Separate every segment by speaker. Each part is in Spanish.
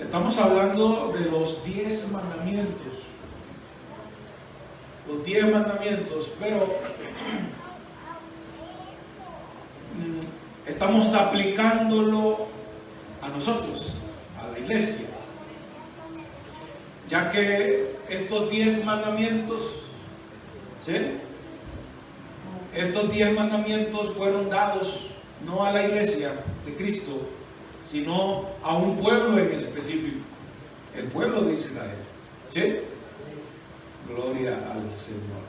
Speaker 1: Estamos hablando de los 10 mandamientos. Los 10 mandamientos, pero estamos aplicándolo a nosotros, a la iglesia. Ya que estos 10 mandamientos, ¿sí? Estos 10 mandamientos fueron dados no a la iglesia de Cristo, sino a un pueblo en específico, el pueblo de Israel. ¿Sí? Gloria al Señor.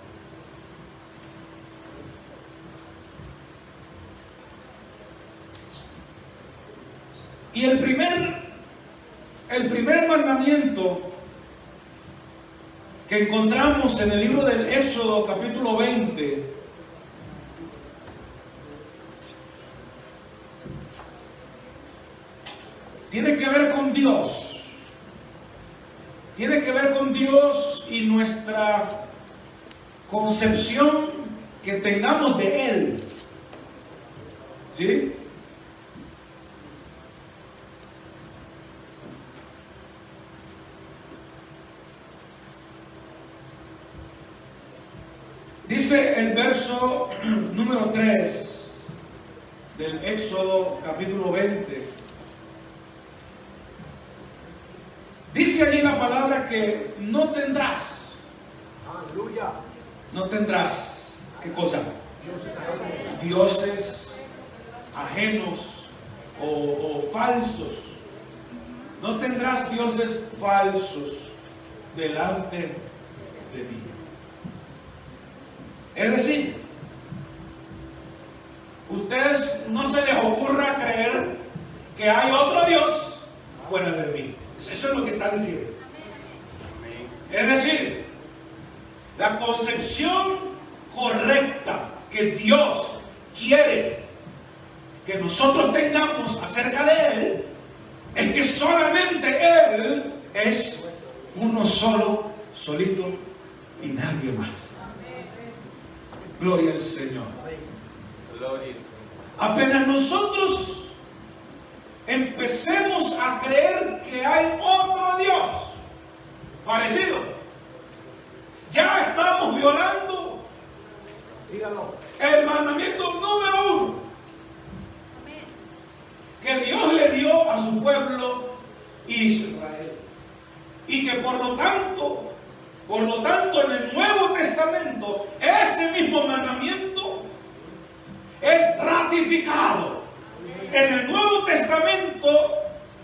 Speaker 1: Y el primer mandamiento que encontramos en el libro del Éxodo, capítulo 20, tiene que ver con Dios. Tiene que ver con Dios y nuestra concepción que tengamos de Él. ¿Sí? Dice el verso número 3 del Éxodo capítulo 20. Dice allí la palabra que no tendrás.
Speaker 2: Aleluya.
Speaker 1: No tendrás. ¿Qué cosa? Dioses ajenos o falsos. No tendrás dioses falsos delante de mí. Es decir, ustedes no se les ocurra creer que hay otro Dios fuera de mí. Eso es lo que está diciendo. Es decir, la concepción correcta que Dios quiere que nosotros tengamos acerca de Él es que solamente Él es uno solo, solito y nadie más. Gloria al Señor. Apenas nosotros empecemos a creer que hay otro Dios parecido, ya estamos violando el mandamiento número 1 que Dios le dio a su pueblo Israel, y que por lo tanto en el Nuevo Testamento ese mismo mandamiento es ratificado en el Nuevo Testamento,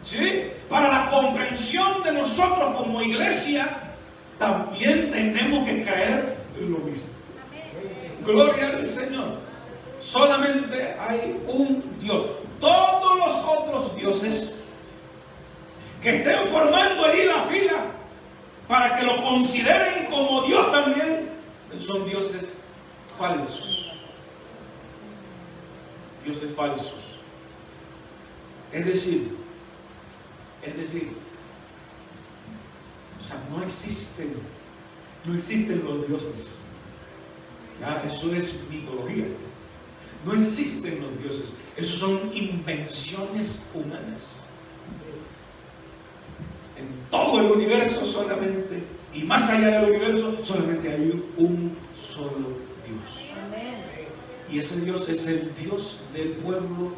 Speaker 1: ¿sí? Para la comprensión de nosotros como iglesia. También tenemos que caer en lo mismo. Gloria al Señor. Solamente hay un Dios. Todos los otros dioses que estén formando ahí la fila para que lo consideren como Dios también, son dioses falsos. Dioses falsos. Es decir, o sea, no existen los dioses. ¿Ya? Eso es mitología. No existen los dioses. Esos son invenciones humanas. En todo el universo solamente, y más allá del universo, solamente hay un solo Dios. Y ese Dios es el Dios del pueblo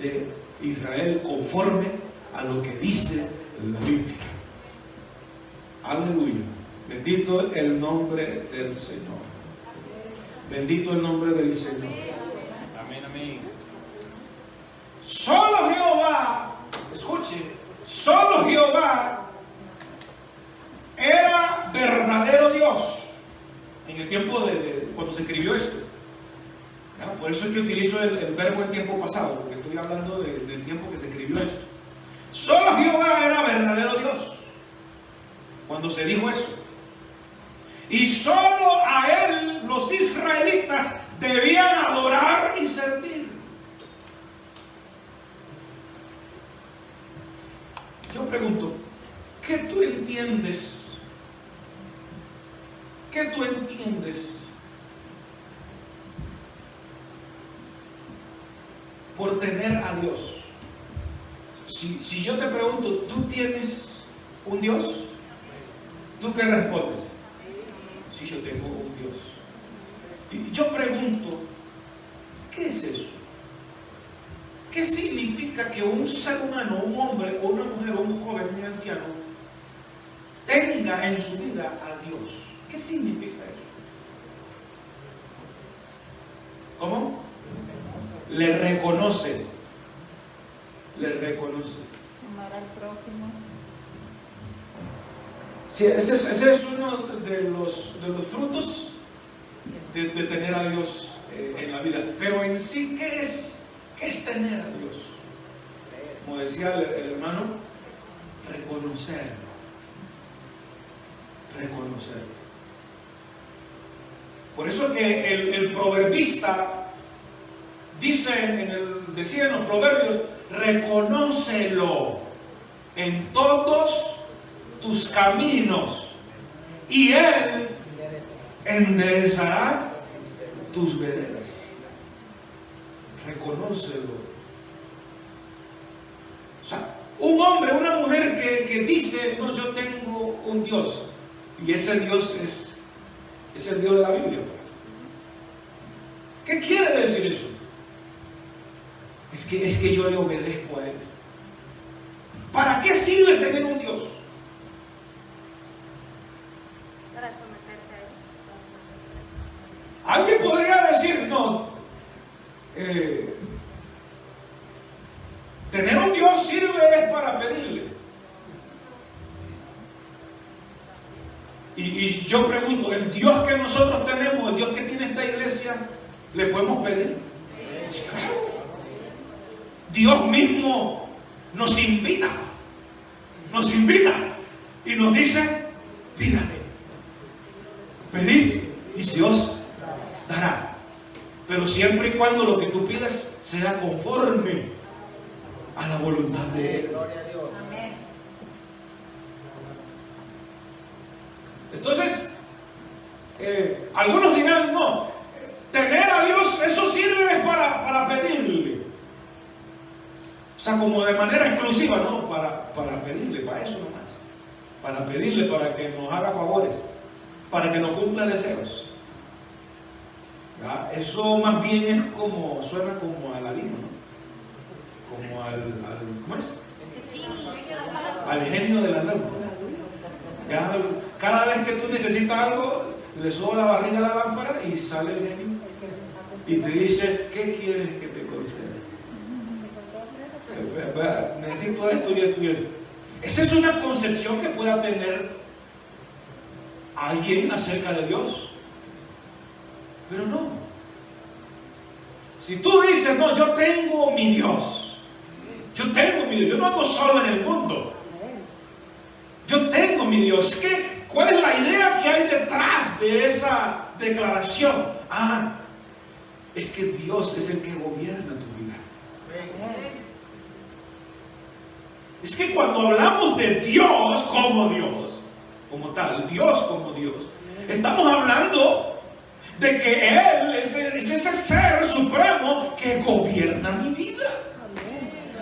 Speaker 1: de Israel, conforme a lo que dice la Biblia. Aleluya. Bendito el nombre del Señor. Bendito el nombre del Señor.
Speaker 3: Amén, amén.
Speaker 1: Solo Jehová, escuche, solo Jehová era verdadero Dios en el tiempo de cuando se escribió esto. ¿Ya? Por eso es que utilizo el verbo en tiempo pasado, porque estoy hablando del tiempo que se escribió esto. Solo Jehová era verdadero Dios cuando se dijo eso. Y solo a Él los israelitas debían adorar y servir. Yo pregunto, ¿qué tú entiendes? ¿Qué tú entiendes por tener a Dios? Si yo te pregunto, ¿tú tienes un Dios? ¿Tú qué respondes? Sí, yo tengo un Dios. Y yo pregunto, ¿qué es eso? ¿Qué significa que un ser humano, un hombre o una mujer o un joven, un anciano, tenga en su vida a Dios? ¿Qué significa eso? ¿Cómo? Le reconoce. Le reconoce.
Speaker 2: Amar al prójimo.
Speaker 1: Sí, ese es uno de los frutos de tener a Dios en la vida. Pero en sí, ¿qué es tener a Dios? Como decía el hermano, reconocerlo. Reconocerlo. Por eso que el proverbista decía en los proverbios, reconócelo en todos tus caminos y Él enderezará tus veredas. Reconócelo. O sea, un hombre, una mujer que dice, no, yo tengo un Dios, y ese Dios es el Dios de la Biblia. ¿Qué quiere decir eso? Es que yo le obedezco a Él. ¿Para qué sirve tener un Dios?
Speaker 4: Para someterte a Él.
Speaker 1: Alguien podría decir, no, tener un Dios sirve para pedirle. Y yo pregunto, ¿el Dios que nosotros tenemos, el Dios que tiene esta iglesia, le podemos pedir? Sí, claro. Dios mismo nos invita y nos dice, pídame, pedid y Dios dará, pero siempre y cuando lo que tú pidas sea conforme a la voluntad de Él.
Speaker 3: Gloria a Dios.
Speaker 2: Amén.
Speaker 1: Entonces, algunos dirán, no, tener a Dios, eso sirve para pedirle. O sea, como de manera exclusiva, no, para pedirle, para eso nomás. Para pedirle, para que nos haga favores, para que nos cumpla deseos. ¿Ya? Eso más bien es como, suena como al Aladino, ¿no? Como ¿cómo es? Al genio de la lámpara. Ya, cada vez que tú necesitas algo, le soba la barriga a la lámpara y sale el genio y te dice, ¿qué quieres que te conceda? Necesito esto y esto y esto. Esa es una concepción que pueda tener alguien acerca de Dios, pero no. Si tú dices, no, yo tengo mi Dios, yo no ando solo en el mundo, yo tengo mi Dios. ¿Cuál es la idea que hay detrás de esa declaración? Es que Dios es el que gobierna tu vida. Es que cuando hablamos de Dios, como tal, Dios como Dios, estamos hablando de que Él es ese ser supremo que gobierna mi vida.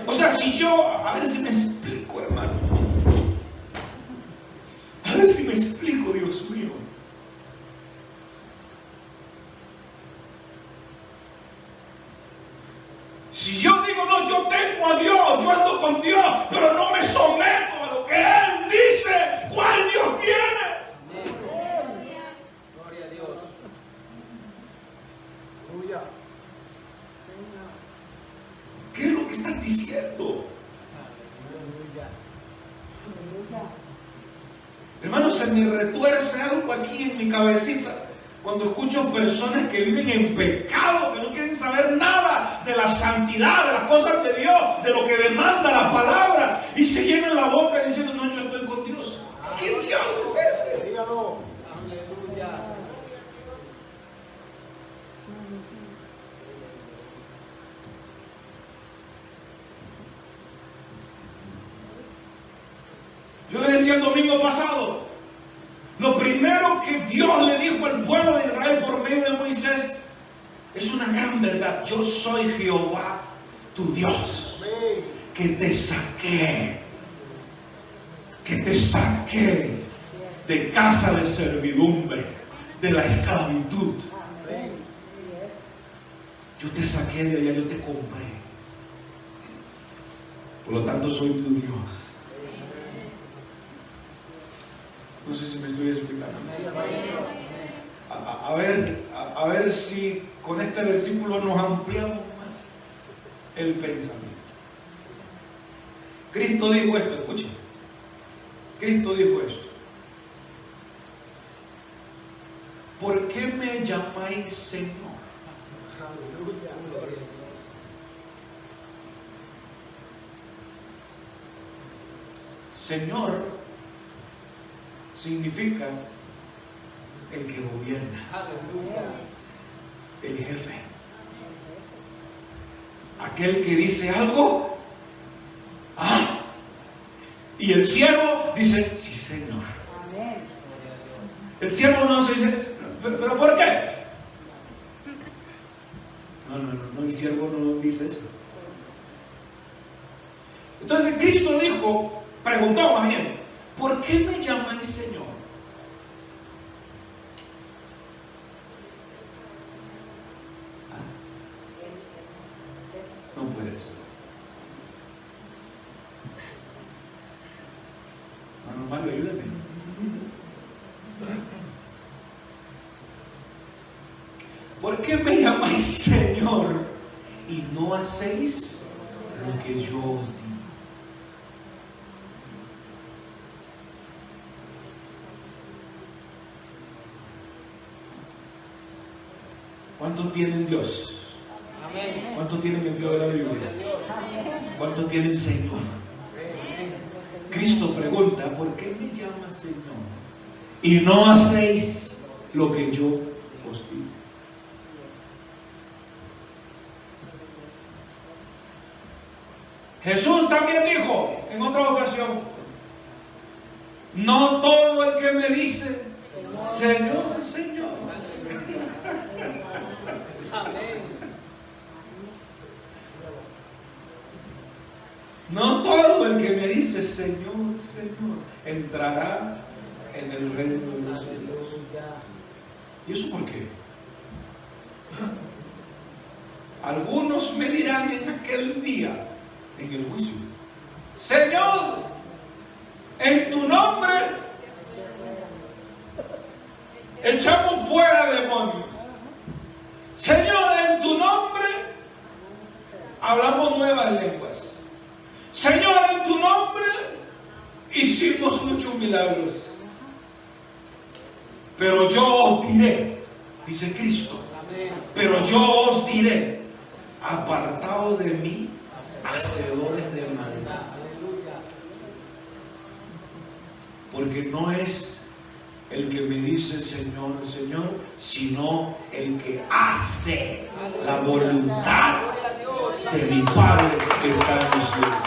Speaker 1: O sea, si yo, a ver si me explico, hermano. A ver si me explico, Dios mío. Si yo digo, no, yo tengo a Dios, yo ando con Dios, pero no me someto a lo que Él dice, ¿cuál Dios tiene?
Speaker 3: Gloria a Dios.
Speaker 1: ¿Qué es lo que estás diciendo? Hermano, se me retuerce algo aquí en mi cabecita cuando escucho personas que viven en pecado, que no quieren saber nada de la santidad, de las cosas de Dios, de lo que demanda la palabra, y se llenan la boca diciendo, no, yo estoy con Dios. ¿Qué Dios es ese?
Speaker 3: Dígalo. Aleluya.
Speaker 1: Yo le decía el domingo pasado, lo primero que Dios le dijo al pueblo de Israel por medio de Moisés es una gran verdad. Yo soy Jehová, tu Dios, que te saqué de casa de servidumbre, de la esclavitud. Yo te saqué de allá, yo te compré. Por lo tanto, soy tu Dios. No sé si me estoy explicando. A ver si con este versículo nos ampliamos más el pensamiento. Cristo dijo esto, escuchen. Cristo dijo esto. ¿Por qué me llamáis Señor? Señor significa el que gobierna, el jefe, aquel que dice algo, y el siervo dice, sí, Señor. El siervo no se dice, ¿pero por qué? No, el siervo no dice eso. Entonces Cristo dijo, preguntó más bien, ¿por qué me llamáis Señor? No puedes. Hermano Mario, ayúdame. ¿Por qué me llamáis Señor y no hacéis lo que yo os digo? ¿Cuántos tienen Dios? ¿Cuántos tienen el Dios de la Biblia? ¿Cuántos tienen Señor? Cristo pregunta, ¿por qué me llamas Señor y no hacéis lo que yo os digo? Jesús también dijo en otra ocasión, no todo el que me dice Señor, Señor. No todo el que me dice Señor, Señor entrará en el reino de los cielos. ¿Y eso por qué? Algunos me dirán en aquel día, en el juicio, Señor, en tu nombre echamos fuera demonios. Señor, en tu nombre hablamos nuevas lenguas. Señor, en tu nombre hicimos muchos milagros. Pero yo os diré, dice Cristo, pero yo os diré, apartaos de mí, hacedores de maldad. Porque no es el que me dice Señor, Señor, sino el que hace la voluntad de mi Padre que está en los cielos.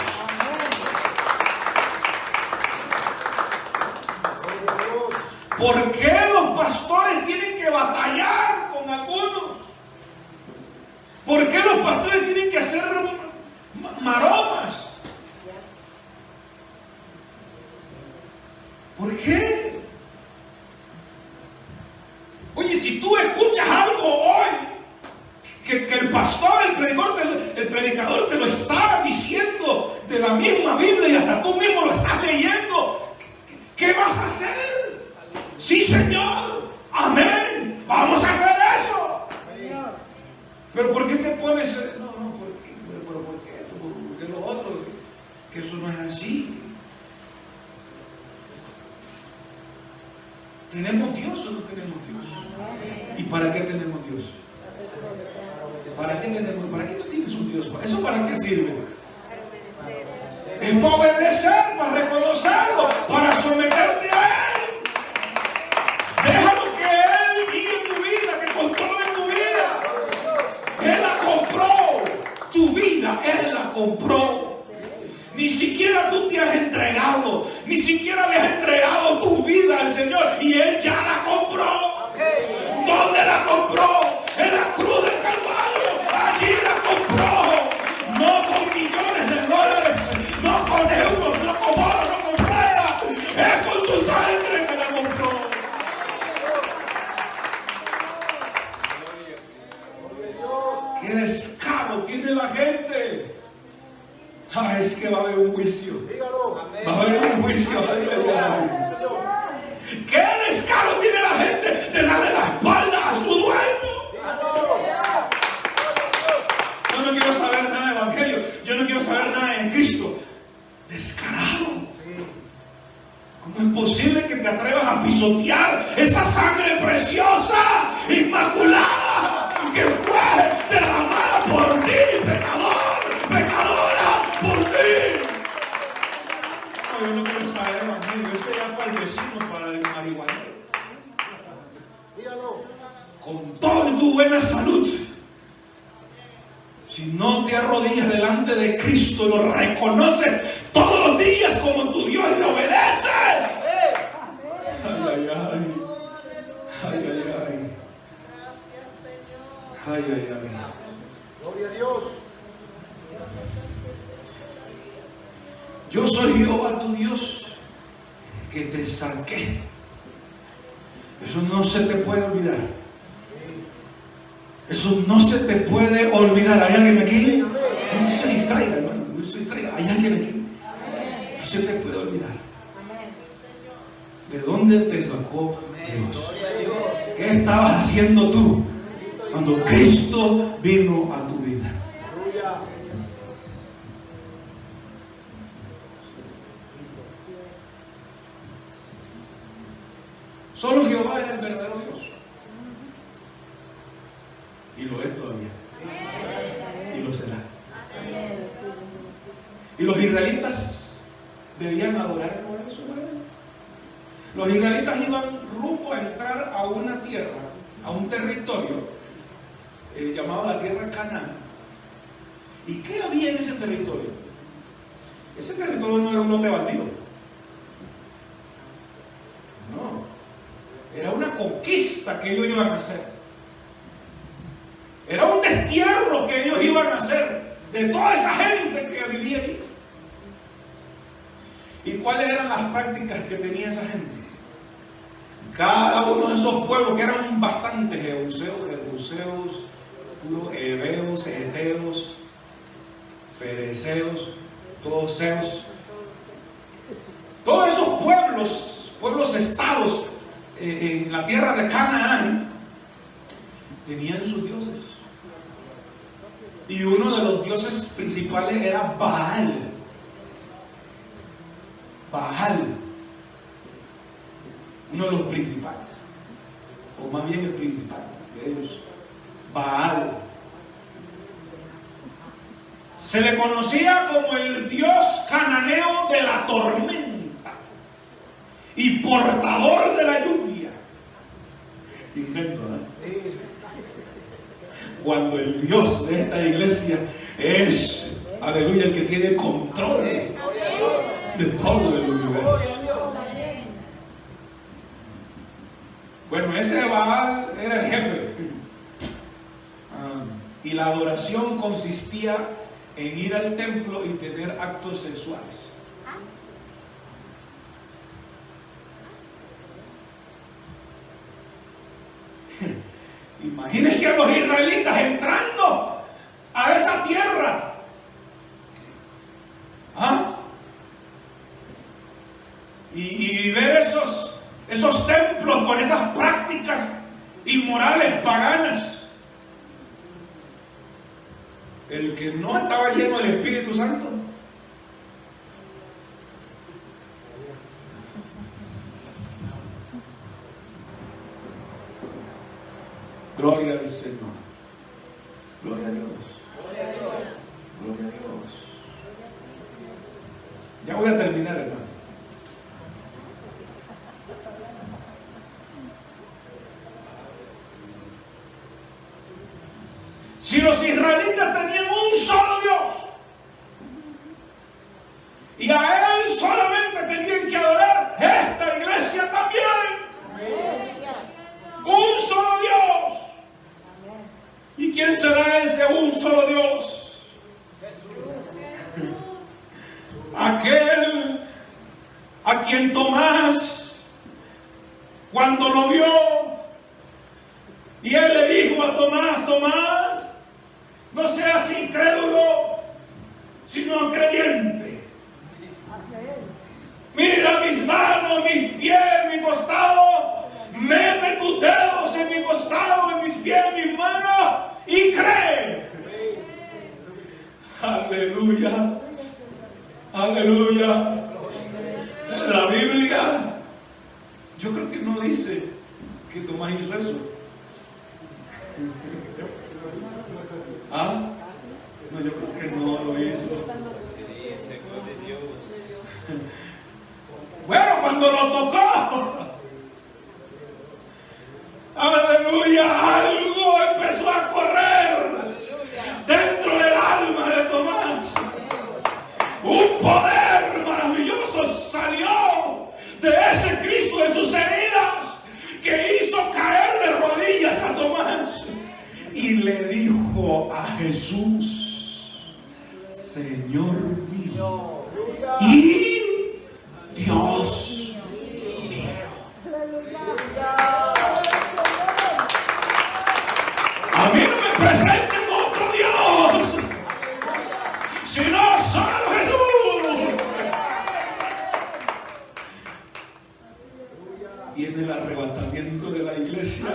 Speaker 1: ¿Por qué los pastores tienen que batallar con algunos? ¿Por qué los pastores tienen que hacer maromas? ¿Por qué? Oye, si tú escuchas algo hoy que el pastor, el predicador te lo está diciendo de la misma Biblia y hasta tú mismo lo estás leyendo, ¿qué vas a hacer? Sí, Señor, amén, vamos a hacer eso. Pero ¿por qué te pones? No, ¿por qué? ¿Pero por qué esto? ¿Por qué lo otro? Que eso no es así. ¿Tenemos Dios o no tenemos Dios? ¿Y para qué tenemos Dios? ¿Para qué tenemos? ¿Para qué tú tienes un Dios? ¿Eso para qué sirve? Es para obedecer, para reconocerlo, para someterte a Él. Déjalo que Él guíe tu vida, que controle tu vida. Él la compró. Tu vida, Él la compró. Ni siquiera tú te has entregado. Ni siquiera le has entregado tu vida al Señor. Y Él ya la compró. ¿Dónde la compró? En la cruz del Calvario. Allí la compró. No con millones de dólares, Es que va a haber un juicio.
Speaker 5: Dígalo.
Speaker 1: Va a haber un juicio. ¿Qué descaro tiene la gente de darle la espalda a su dueño? Yo no quiero saber nada de evangelio. Yo no quiero saber nada de Cristo. Descarado. ¿Cómo es posible que te atrevas a pisotear esa sangre preciosa, inmaculada, que fue derramada por ti, pecador, pecadora, por ti? No, yo no quiero saber el evangelio. Ese ya para el vecino, para el marihuanero.
Speaker 5: Dígalo.
Speaker 1: Con toda tu buena salud, si no te arrodillas delante de Cristo, lo reconoces todos los días como tu Dios y le obedeces. Ay, ay, ay. Ay, ay, ay. Ay, ay, ay.
Speaker 5: Gloria a Dios.
Speaker 1: Yo soy Jehová tu Dios, que te saqué. Eso no se te puede olvidar. Eso no se te puede olvidar. ¿Hay alguien aquí? No se distraiga, hermano. No se distraiga. ¿Hay alguien aquí? No se te puede olvidar. ¿De dónde te sacó Dios? ¿Qué estabas haciendo tú cuando Cristo vino a tu vida? Solo Jehová era el verdadero Dios. Y lo es todavía. Y lo será. Y los israelitas debían adorar por eso. Los israelitas iban rumbo a entrar a una tierra, a un territorio llamado la tierra Canaán. ¿Y qué había en ese territorio? Ese territorio no era un lote baldío. No. Era una conquista que ellos iban a hacer. Era un destierro que ellos iban a hacer de toda esa gente que vivía allí. ¿Y cuáles eran las prácticas que tenía esa gente? Cada uno de esos pueblos, que eran bastantes, jebuseos, heveos, eteos, fereceos, todos esos pueblos estados en la tierra de Canaán, tenían sus dioses. Y uno de los dioses principales era Baal. Uno de los principales, o más bien el principal de ellos, Baal. Se le conocía como el dios cananeo de la tormenta y portador de la lluvia. Invento, ¿no? Cuando el Dios de esta iglesia es, aleluya, el que tiene control de todo el universo. Bueno, ese Baal era el jefe. Y la adoración consistía en ir al templo y tener actos sexuales. Imagínense a los israelitas entrando a esa tierra. Y ver esos templos con esas prácticas inmorales, paganas. El que no estaba lleno del Espíritu Santo, gloria al Señor. Gloria a Dios. Gloria a Dios. Gloria a Dios. Ya voy a terminar, hermano. Si los israelitas tenían un solo Dios y a Él solamente tenían que adorar, esta iglesia también. Un solo Dios. ¿Y quién será ese un solo Dios? Aquel a quien Tomás, cuando lo vio, y él le dijo a Tomás: Tomás, no seas incrédulo, sino digno creyente. Mira mis manos, mis pies, mi costado. Mete tus dedos en mi costado, en mis pies, en mis manos y cree. Aleluya. Aleluya. La Biblia, yo creo que no dice que Tomás hizo eso. ¿Ah? No, yo creo que no lo hizo. Bueno, cuando lo tocó, aleluya, algo empezó a correr dentro del alma de Tomás. Un poder maravilloso salió de ese Cristo, de sus heridas, que hizo caer de rodillas a Tomás y le dijo a Jesús: Señor mío y Dios mío. A mí no me presenten otro Dios, sino solo Jesús. Viene el arrebatamiento de la iglesia.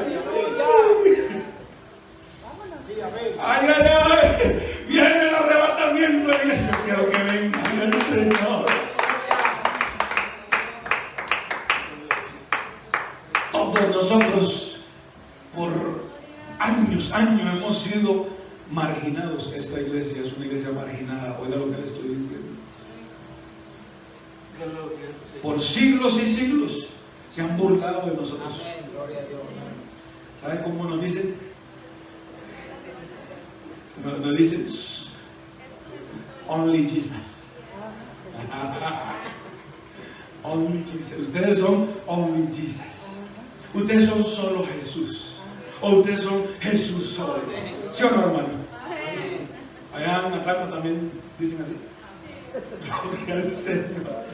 Speaker 1: Ay, ay, ay. Viene el arrebatamiento de la iglesia. Yo quiero que venga el Señor. Todos nosotros por años hemos sido marginados. Esta iglesia es una iglesia marginada. Oiga lo que le estoy diciendo. Por siglos y siglos se han burlado de nosotros. ¿Saben cómo nos dicen? Nos dicen Only Jesus. Only Jesus. Ustedes son Only Jesus. Ustedes son solo Jesús. O ustedes son Jesús solo. ¿Sí o no, hermano? Allá en Atlanta también dicen así. Gloria al Señor.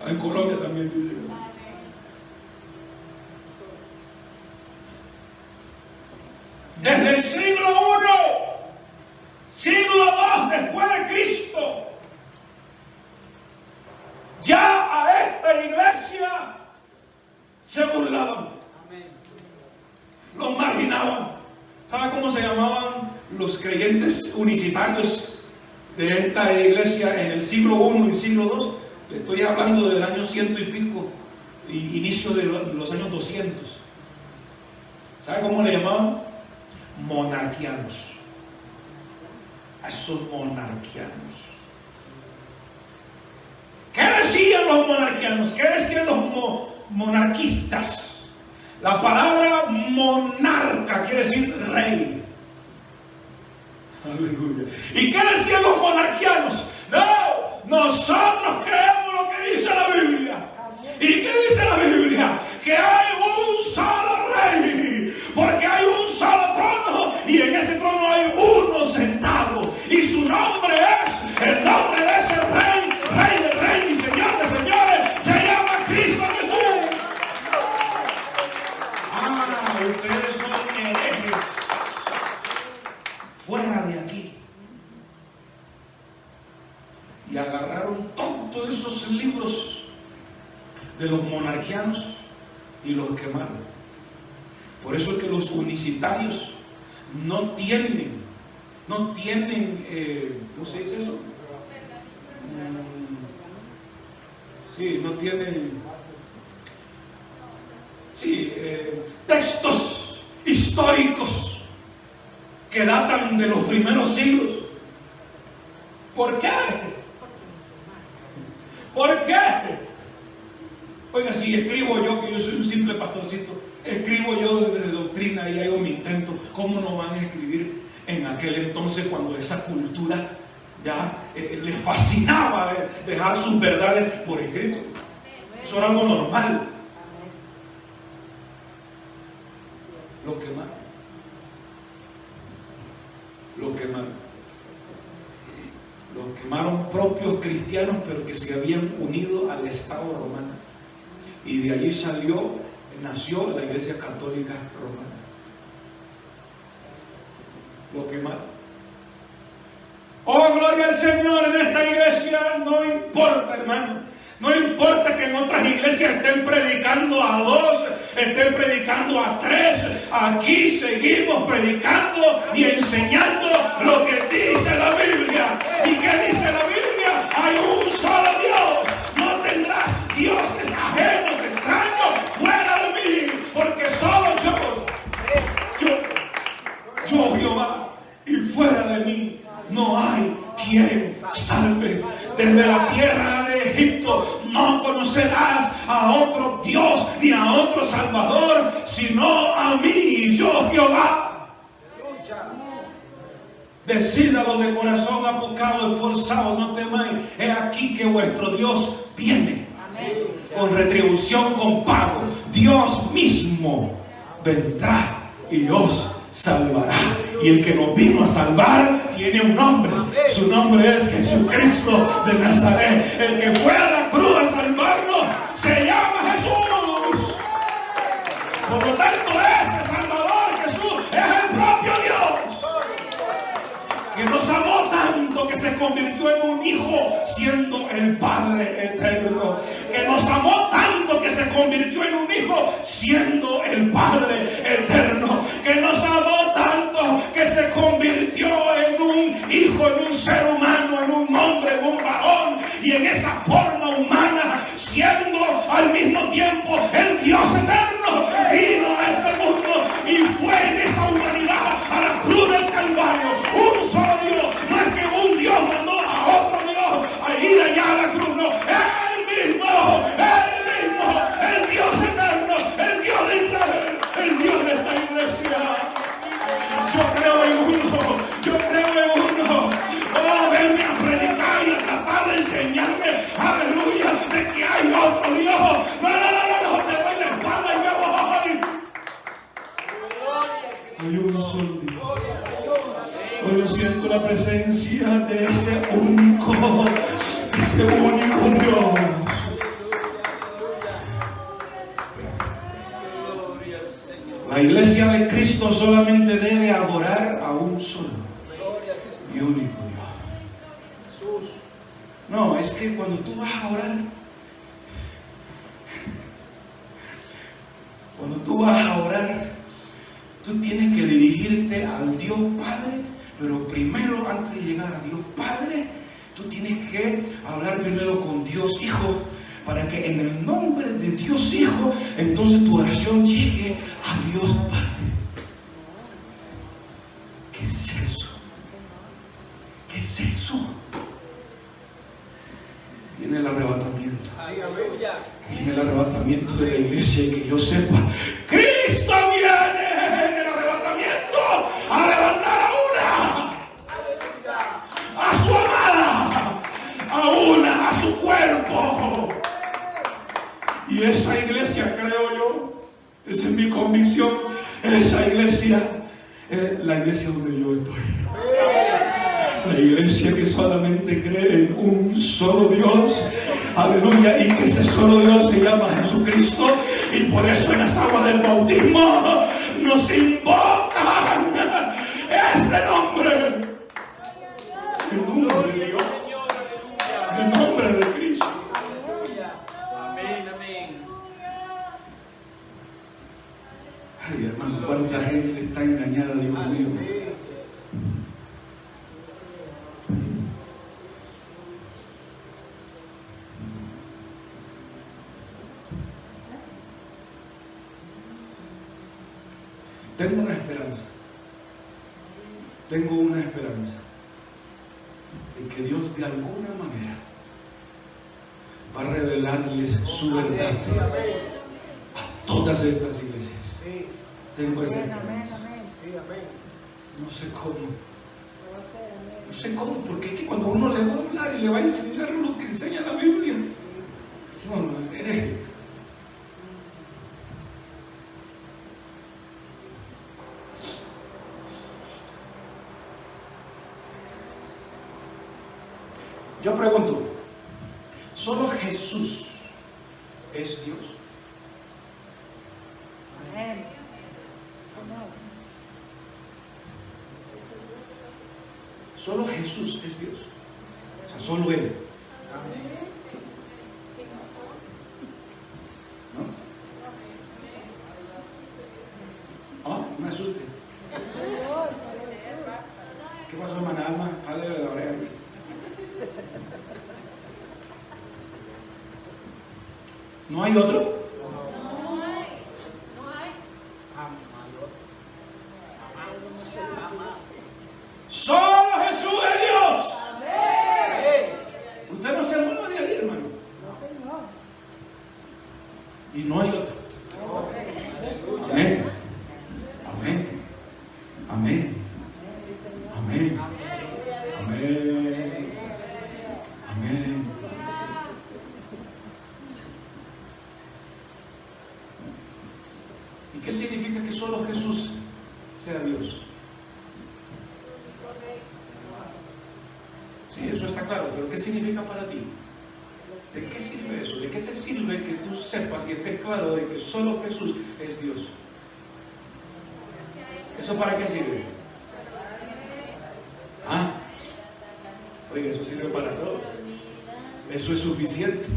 Speaker 1: En Colombia también dicen así. Desde el siglo I, siglo II después de Cristo, ya a esta iglesia se burlaban. Los marginaban. ¿Sabe cómo se llamaban los creyentes unicitarios de esta iglesia en el siglo I y siglo II? Le estoy hablando del año 100 y pico, inicio de los años 200. ¿Sabe cómo le llamaban? Monarquianos. A esos monarquianos. ¿Qué decían los monarquianos? ¿Qué decían los monarquistas? La palabra monarca quiere decir rey. Aleluya. ¿Y qué decían los monarquianos? No, nosotros creemos lo que dice la Biblia. ¿Y qué dice la Biblia? Que hay un solo rey, porque hay un solo trono, y en ese trono hay uno sentado, y su nombre es el nombre de ese rey, rey de reyes y señor de señores, se llama Cristo Jesús. Ustedes son herejes, fuera de aquí. Y agarraron todos esos libros de los monarquianos y los quemaron. Por eso es que los unicitarios no tienen, ¿cómo se dice eso? Sí, no tienen. Sí, textos históricos que datan de los primeros siglos. ¿Por qué? ¿Por qué? Oiga, si escribo yo, que yo soy un simple pastorcito, escribo yo de doctrina y hago mi intento, ¿cómo no van a escribir en aquel entonces cuando esa cultura ya les fascinaba dejar sus verdades por escrito? Eso era algo normal. Lo quemaron. Lo quemaron. Lo quemaron propios cristianos, pero que se habían unido al Estado romano. Y de allí nació la Iglesia Católica Romana. Lo quemaron. Oh, gloria al Señor en esta iglesia. No importa, hermano. No importa que en otras iglesias estén predicando a 2, estén predicando a 3. Aquí seguimos predicando y enseñando lo que dice la Biblia. ¿Y qué dice la Biblia? Hay un solo Dios. No tendrás dioses ajenos, extraños, fuera de mí. Porque solo yo Jehová, y fuera de mí no hay quien salve. Desde la tierra de Egipto no conocerás a otro Dios ni a otro Salvador, sino a mí, yo Jehová. Decídalo de corazón apocado, esforzado, no temáis. He aquí que vuestro Dios viene. Con retribución, con pago. Dios mismo vendrá y os salvará. Y el que nos vino a salvar tiene un nombre. Su nombre es Jesucristo de Nazaret. El que fue a la cruz a salvarnos se llama Jesús. Por lo tanto, ese Salvador Jesús es el propio Dios, que nos amó tanto que se convirtió en un hijo siendo el Padre eterno. Que nos amó tanto que se convirtió en un hijo siendo el Padre eterno. Que nos amó tanto que se convirtió en un hijo, en un ser humano, en un hombre, en un varón. Y en esa forma humana, siendo al mismo tiempo el Dios eterno, vino a este mundo y fue en esa humanidad a la cruz del Calvario. Un solo Dios. No es que un Dios mandó a otro Dios a ir allá a la cruz, no. El mismo, el Dios eterno, el Dios de Israel, el Dios de esta iglesia. Yo creo en uno. Oh, venme a predicar y a tratar de enseñarme, aleluya, de que hay otro Dios. No, te doy la espalda y me voy. Hay un solo Dios. Hoy yo siento la presencia de ese único Dios. La iglesia de Cristo solamente debe adorar a un solo y único Dios. No, es que cuando tú vas a orar, tú tienes que dirigirte al Dios Padre. Pero primero, antes de llegar a Dios Padre, tú tienes que hablar primero con Dios Hijo, para que en el nombre de Dios Hijo, entonces tu oración llegue a Dios Padre. ¿Qué es eso? ¿Qué es eso? Viene el arrebatamiento. Viene el arrebatamiento de la iglesia, y que yo sepa, Cristo viene en el arrebatamiento a levantar a su amada, a su cuerpo. Y esa iglesia, creo yo, esa es mi convicción, esa iglesia es la iglesia donde yo estoy. La iglesia que solamente cree en un solo Dios, aleluya, y que ese solo Dios se llama Jesucristo. Y por eso en las aguas del bautismo nos invocan ese nombre. El nombre de Dios, el nombre de Cristo.
Speaker 3: Amén.
Speaker 1: Ay, hermano, cuánta gente está engañada, Dios mío. Tengo una esperanza de que Dios de alguna manera va a revelarles su verdad a todas estas iglesias. Tengo esa esperanza. No sé cómo, porque es que cuando uno le va a hablar y le va a enseñar lo que enseña la Biblia, no, hereje. Yo pregunto, ¿solo Jesús es Dios? Solo Jesús es Dios. O sea, solo Él. ¿No? ¿Ah? No me asuste. ¿Qué pasó, hermana Alma? Jale de la oreja. ¿No hay otro? Solo Jesús es Dios. Usted no se mueve de ahí, hermano. Y no hay otro. Amén. Amén. Amén. Amén. Amén. Amén. ¿Y qué significa que solo Jesús sea Dios? Sí, eso está claro, pero ¿qué significa para ti? ¿De qué sirve eso? ¿De qué te sirve que tú sepas y estés claro de que solo Jesús es Dios? ¿Eso para qué sirve? ¿Ah? Oiga, eso sirve para todo. Eso es suficiente.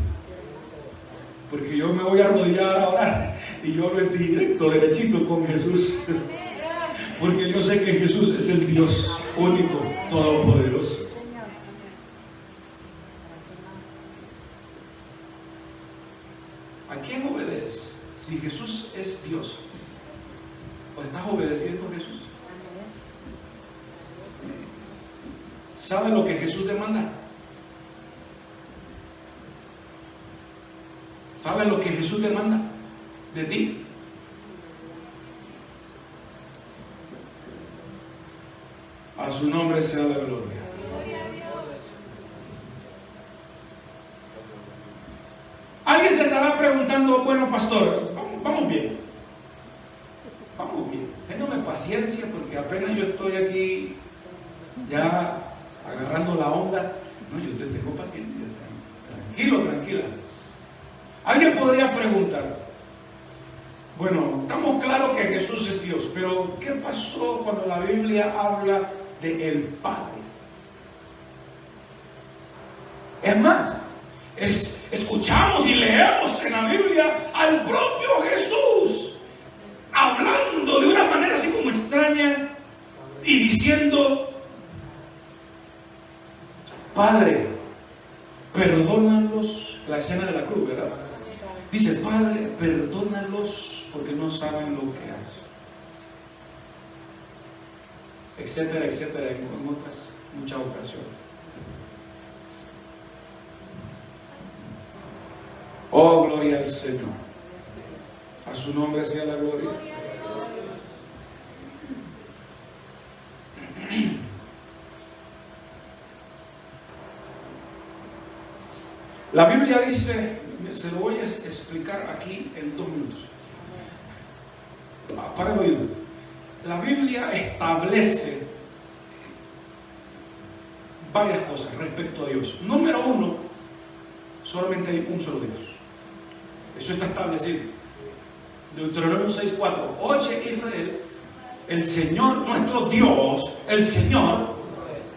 Speaker 1: Porque yo me voy a arrodillar a orar y yo hablo en directo, derechito con Jesús. Porque yo sé que Jesús es el Dios único, todopoderoso. ¿A quién obedeces? Si Jesús es Dios, ¿o estás obedeciendo a Jesús? ¿Sabe lo que Jesús demanda? ¿Sabe lo que Jesús demanda de ti? A su nombre sea la gloria. Alguien se estará preguntando, bueno, pastor, vamos bien. Vamos bien. Téngame paciencia porque apenas yo estoy aquí ya agarrando la onda. No, yo te tengo paciencia. Tranquilo, tranquila. Alguien podría preguntar, bueno, estamos claros que Jesús es Dios, pero ¿qué pasó cuando la Biblia habla de el Padre? Es más, escuchamos y leemos en la Biblia al propio Jesús hablando de una manera así como extraña y diciendo: Padre, perdónalos. La escena de la cruz, ¿verdad? Dice: Padre, perdónalos porque no saben lo que hacen. Etcétera, etcétera, en otras muchas ocasiones. Oh, gloria al Señor. A su nombre sea la gloria. La Biblia dice, se lo voy a explicar aquí en 2 minutos. Para el oído. La Biblia establece varias cosas respecto a Dios. Número 1, solamente hay un solo Dios. Eso está establecido. Deuteronomio 6:4. Oye, Israel, el Señor nuestro Dios, el Señor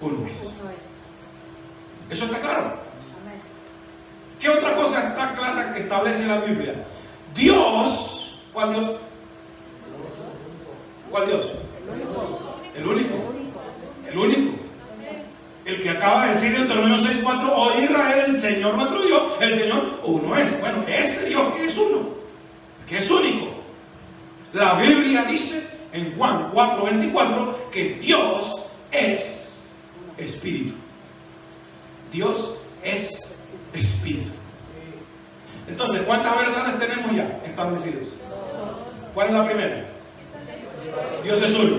Speaker 1: uno es. Eso está claro. ¿Qué otra cosa está clara que establece la Biblia? Dios, ¿cuál Dios? ¿Cuál Dios? El único. El único. El que acaba de decir en Deuteronomio 6:4, oye Israel, el Señor nuestro Dios, el Señor uno es. Bueno, ese Dios que es uno, que es único. La Biblia dice en Juan 4:24 que Dios es espíritu. Dios es espíritu. Entonces, ¿cuántas verdades tenemos ya establecidas? ¿Cuál es la primera? Dios es uno.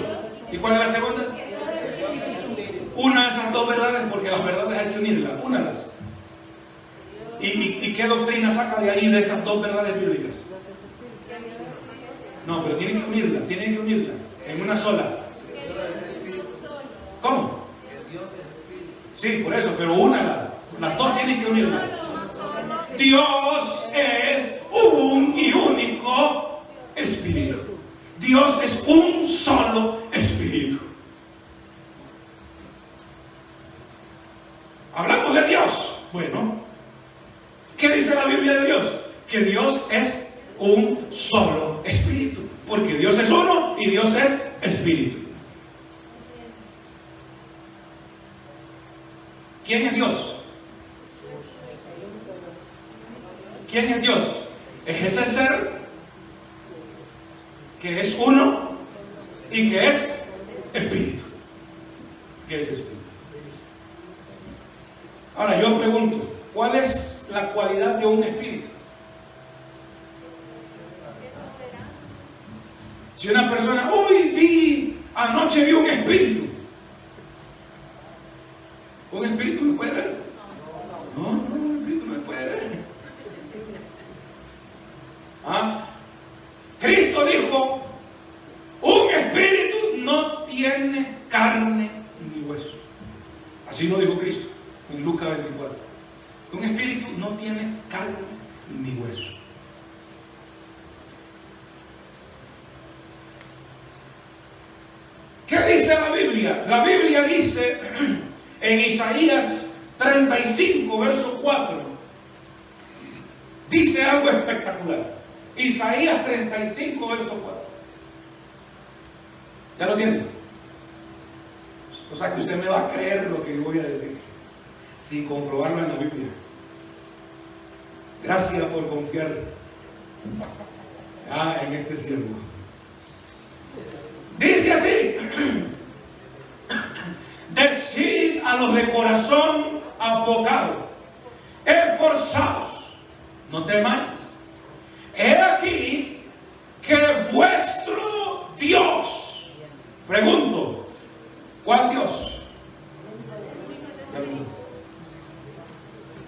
Speaker 1: ¿Y cuál es la segunda? Una de esas 2 verdades, porque las verdades hay que unirlas. Únalas. ¿Y qué doctrina saca de ahí de esas 2 verdades bíblicas? No, pero tienen que unirla en una sola. ¿Cómo? Sí, por eso, pero únala. Las 2 tienen que unirla. Dios es un y único espíritu. Dios es un solo espíritu. Bueno, ¿qué dice la Biblia de Dios? Que Dios es un solo espíritu, porque Dios es uno y Dios es espíritu. ¿Quién es Dios? ¿Quién es Dios? Es ese ser que es uno y que es espíritu. ¿Qué es espíritu? Ahora yo pregunto, ¿cuál es la cualidad de un espíritu? Si una persona, anoche vi un espíritu. ¿Un espíritu me puede ver? No, un espíritu no me puede ver. Cristo dijo, un espíritu no tiene carne ni hueso. Así lo dijo Cristo en Lucas 24. Un espíritu no tiene carne ni hueso. ¿Qué dice la Biblia? La Biblia dice en Isaías 35, verso 4, dice algo espectacular. Isaías 35, verso 4. ¿Ya lo tienen? O sea que usted me va a creer lo que yo voy a decir, sin comprobarlo en la Biblia. Gracias por confiar en este siervo. Dice así: decid a los de corazón apocado, esforzados, no temáis. He aquí que vuestro Dios. Pregunto, ¿cuál Dios?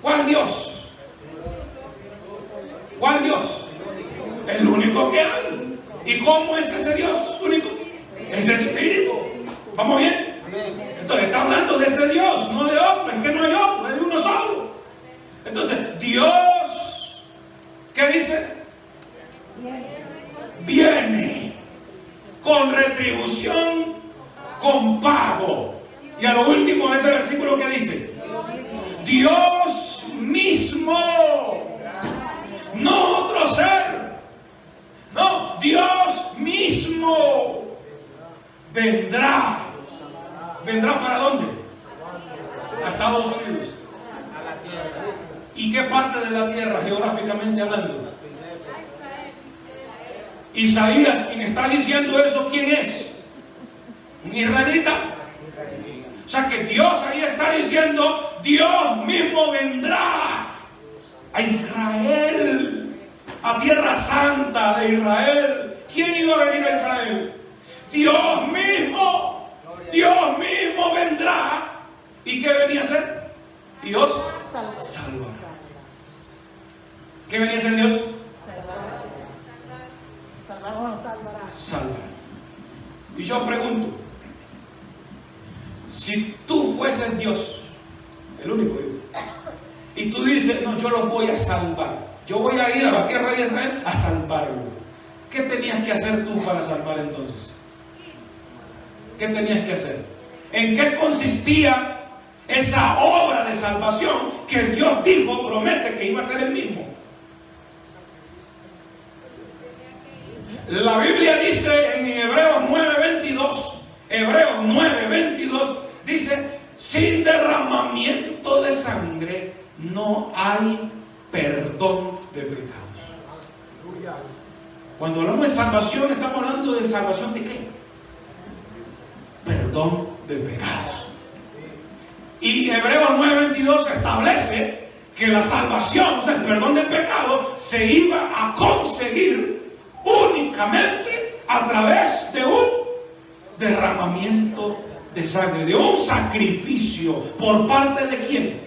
Speaker 1: ¿Cuál Dios? ¿Cuál Dios? El único que hay. ¿Y cómo es ese Dios único? Es espíritu. ¿Vamos bien? Entonces está hablando de ese Dios, no de otro. Es que no hay otro, hay uno solo. Entonces, Dios, ¿qué dice? Viene con retribución, con pago. Y a lo último, ese versículo que dice: Dios mismo, no otro ser, no, Dios mismo vendrá. ¿Vendrá para dónde? A Estados Unidos. ¿Y qué parte de la tierra, geográficamente hablando? Isaías, quien está diciendo eso, ¿quién es? ¿Un israelita? O sea que Dios ahí está diciendo, Dios mismo vendrá a Israel, a tierra santa de Israel. ¿Quién iba a venir a Israel? Dios mismo vendrá. ¿Y qué venía a hacer? Dios salvará. ¿Qué venía a hacer Dios? Salvará. Y yo pregunto, si tú fueses Dios, el único Dios, y tú dices, no, yo los voy a salvar, yo voy a ir a la tierra de Israel a salvarlo, ¿qué tenías que hacer tú para salvar entonces? ¿Qué tenías que hacer? ¿En qué consistía esa obra de salvación que Dios dijo, promete que iba a ser el mismo? La Biblia dice en Hebreos 9:22, dice, sin derramamiento de sangre no hay perdón de pecados. Cuando hablamos de salvación, estamos hablando de salvación de qué? Perdón de pecados. Y Hebreos 9:22 establece que la salvación, o sea, el perdón de pecados, se iba a conseguir únicamente a través de un derramamiento de sangre, de un sacrificio. ¿Por parte de quién?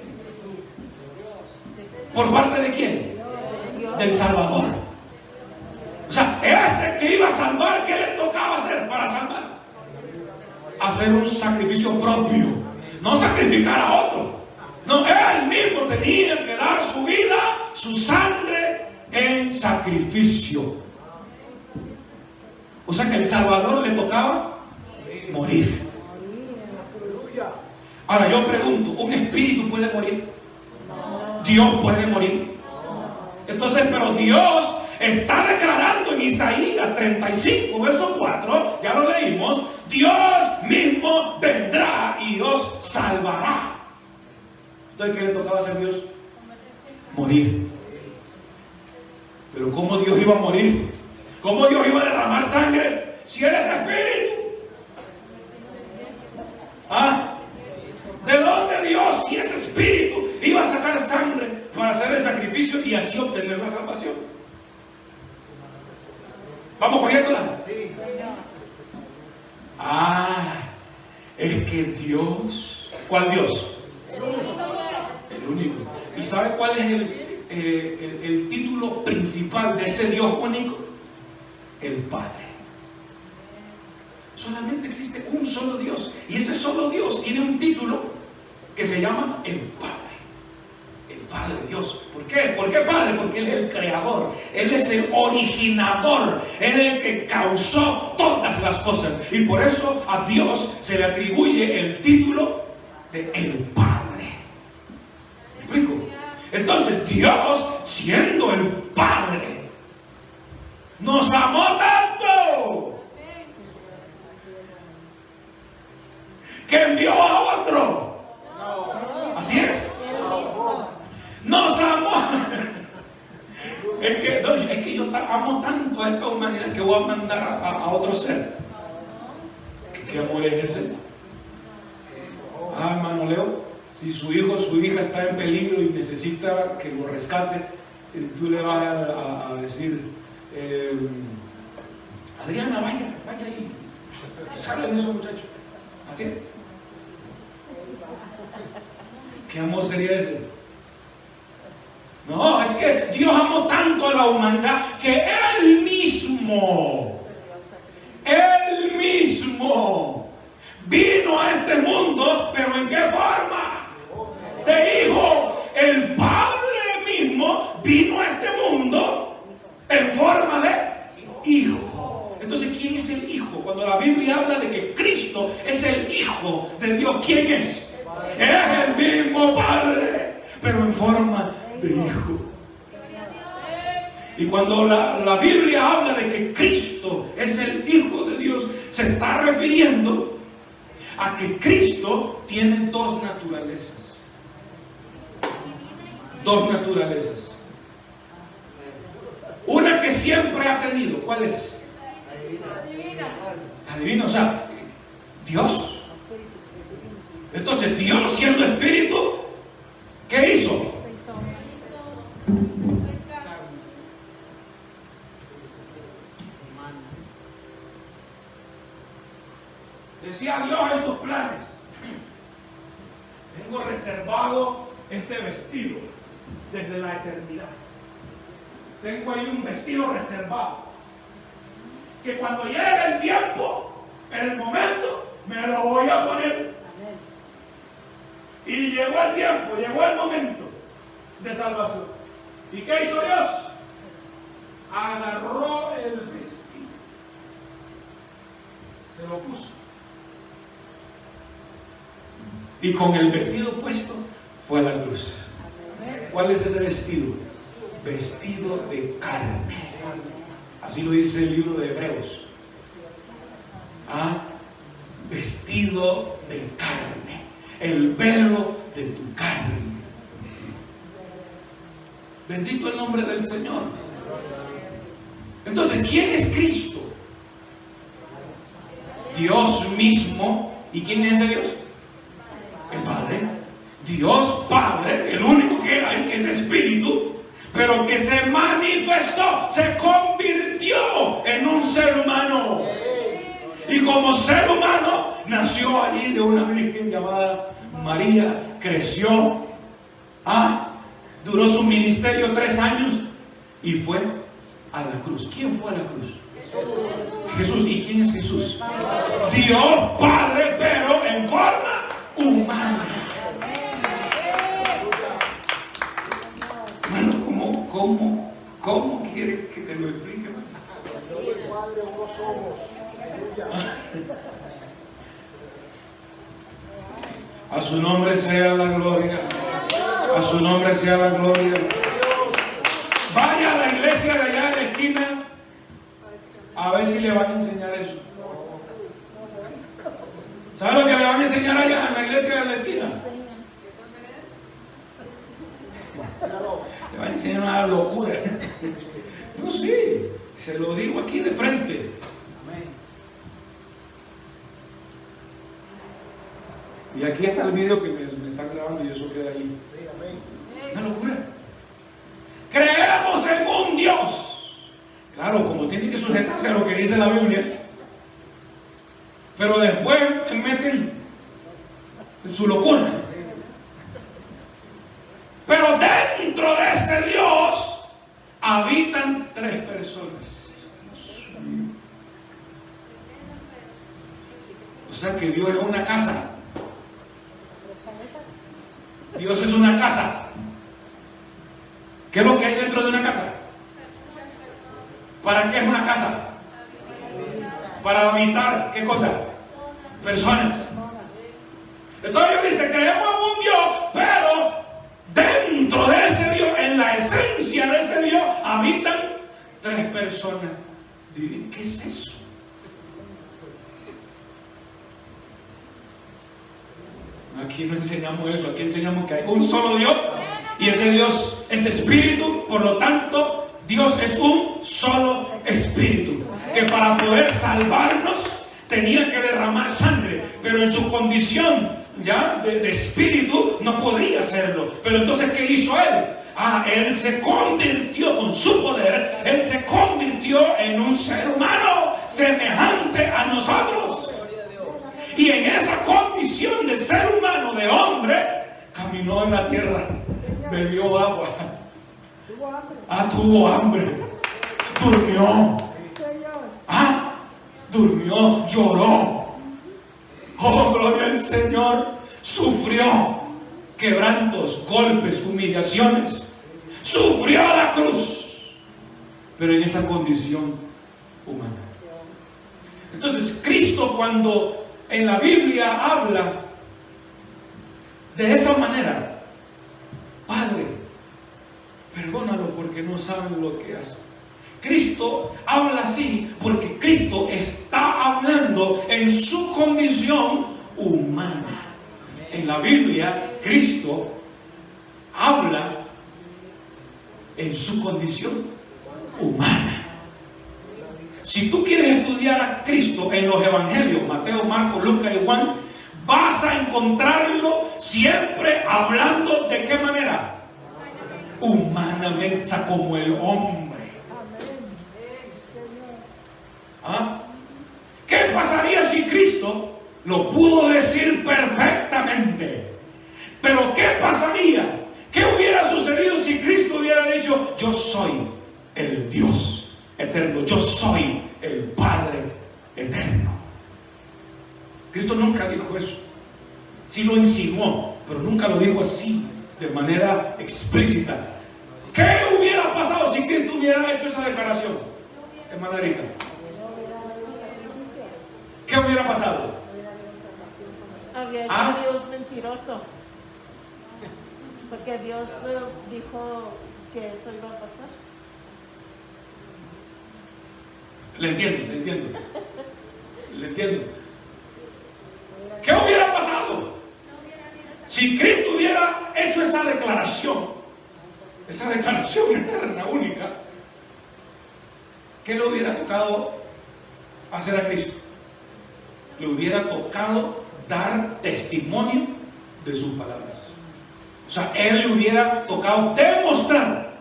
Speaker 1: ¿Por parte de quién? Del Salvador. O sea, ese que iba a salvar, ¿qué le tocaba hacer para salvar? Hacer un sacrificio propio, no sacrificar a otro. No, él mismo tenía que dar su vida, su sangre en sacrificio. O sea que al Salvador le tocaba morir. Ahora yo pregunto, ¿un espíritu puede morir? Dios puede morir. Entonces, pero Dios está declarando en Isaías 35, verso 4, ya lo leímos, Dios mismo vendrá y os salvará. Entonces, ¿qué le tocaba hacer a Dios? Morir. Pero ¿cómo Dios iba a morir? ¿Cómo Dios iba a derramar sangre si Él es espíritu? ¿Ah? ¿De dónde Dios, si es espíritu, iba a sacar sangre para hacer el sacrificio y así obtener la salvación? ¿Vamos corriéndola? Ah, es que Dios, ¿cuál Dios? El único. ¿Y sabe cuál es el título principal de ese Dios único? El Padre. Solamente existe un solo Dios, y ese solo Dios tiene un título que se llama el Padre. El Padre Dios. ¿Por qué? ¿Por qué Padre? Porque Él es el creador, Él es el originador, Él es el que causó todas las cosas, y por eso a Dios se le atribuye el título de el Padre. ¿Me explico? Entonces Dios, siendo el Padre, nos amó tanto que envió a otro. Así es. Nos amó. Es que yo amo tanto a esta humanidad que voy a mandar a otro ser. ¿Qué amor es ese? Ah, hermano Leo, si su hijo o su hija está en peligro y necesita que lo rescate, tú le vas a decir, Adriana, vaya ahí, salen esos muchachos. ¿Así es? ¿Qué amor sería ese? No, es que Dios amó tanto a la humanidad que Él mismo vino a este mundo, pero ¿en qué forma? De hijo. El Padre mismo vino a este mundo en forma de hijo. Entonces, ¿quién es el hijo? Cuando la Biblia habla de que Cristo es el Hijo de Dios, ¿quién es? Es el mismo Padre, pero en forma de hijo. Y cuando la Biblia habla de que Cristo es el Hijo de Dios, se está refiriendo a que Cristo tiene dos naturalezas. Dos naturalezas. Una que siempre ha tenido. ¿Cuál es? La divina. O sea, Dios. Entonces, Dios siendo espíritu, ¿qué hizo? Decía Dios en sus planes: tengo reservado este vestido desde la eternidad. Tengo ahí un vestido reservado, que cuando llegue el tiempo, el momento, me lo voy a poner. Y llegó el tiempo, llegó el momento de salvación. ¿Y qué hizo Dios? Agarró el vestido, se lo puso, y con el vestido puesto fue a la cruz. ¿Cuál es ese vestido? Vestido de carne. Así lo dice el libro de Hebreos. Vestido de carne. El velo de tu carne. Bendito el nombre del Señor. Entonces, ¿quién es Cristo? Dios mismo. ¿Y quién es ese Dios? El Padre. Dios Padre, el único que hay, que es espíritu, pero que se manifestó, se convirtió en un ser humano. Y como ser humano nació allí de una virgen llamada María, creció, duró su ministerio 3 años y fue a la cruz. ¿Quién fue a la cruz? Jesús. ¿Y quién es Jesús? Dios Padre, pero en forma humana. Hermano, ¿cómo quiere que te lo explique, hermano?
Speaker 5: Yo y el Padre uno somos.
Speaker 1: A su nombre sea la gloria. A su nombre sea la gloria. Vaya a la iglesia de allá de la esquina a ver si le van a enseñar eso. ¿Sabe lo que le van a enseñar allá en la iglesia de la esquina? Le van a enseñar una locura. No, sí, se lo digo aquí de frente. Y aquí está el video que me están grabando y eso queda ahí. Una locura. Creemos en un Dios. Claro, como tiene que sujetarse a lo que dice la Biblia. Pero después meten en su locura. Pero dentro de ese Dios habitan 3 personas. O sea que Dios es una casa. Dios es una casa. ¿Qué es lo que hay dentro de una casa? ¿Para qué es una casa? Para habitar, ¿qué cosa? Personas. Entonces Dios dice, creemos en un Dios, pero dentro de ese Dios, en la esencia de ese Dios, habitan 3 personas divinas. ¿Qué es eso? Aquí no enseñamos eso, aquí enseñamos que hay un solo Dios y ese Dios es espíritu, por lo tanto Dios es un solo espíritu que para poder salvarnos tenía que derramar sangre, pero en su condición ya de espíritu no podía hacerlo. Pero entonces ¿qué hizo él? Él se convirtió con su poder, él se convirtió en un ser humano semejante a nosotros. Y en esa condición de ser humano, de hombre, caminó en la tierra, bebió agua, tuvo hambre, durmió, durmió, lloró, oh gloria al Señor, sufrió quebrantos, golpes, humillaciones, sufrió la cruz, pero en esa condición humana. Entonces Cristo, cuando en la Biblia habla de esa manera, Padre, perdónalo porque no saben lo que hacen. Cristo habla así porque Cristo está hablando en su condición humana. En la Biblia, Cristo habla en su condición humana. Si tú quieres estudiar a Cristo en los evangelios, Mateo, Marcos, Lucas y Juan, vas a encontrarlo siempre hablando de qué manera, humanamente, o sea, como el hombre. ¿Qué pasaría si Cristo lo pudo decir perfectamente? Pero ¿qué pasaría? ¿Qué hubiera sucedido si Cristo hubiera dicho, yo soy el Dios eterno, yo soy el Padre eterno? Cristo nunca dijo eso. Sí lo insinuó, pero nunca lo dijo así, de manera explícita. ¿Qué hubiera pasado si Cristo hubiera hecho esa declaración? Hermana Erika, ¿qué hubiera pasado?
Speaker 2: Había hecho Dios mentiroso, porque Dios dijo que eso iba a pasar.
Speaker 1: Le entiendo. ¿Qué hubiera pasado si Cristo hubiera hecho esa declaración eterna, única? ¿Qué le hubiera tocado hacer a Cristo? Le hubiera tocado dar testimonio de sus palabras. O sea, él le hubiera tocado demostrar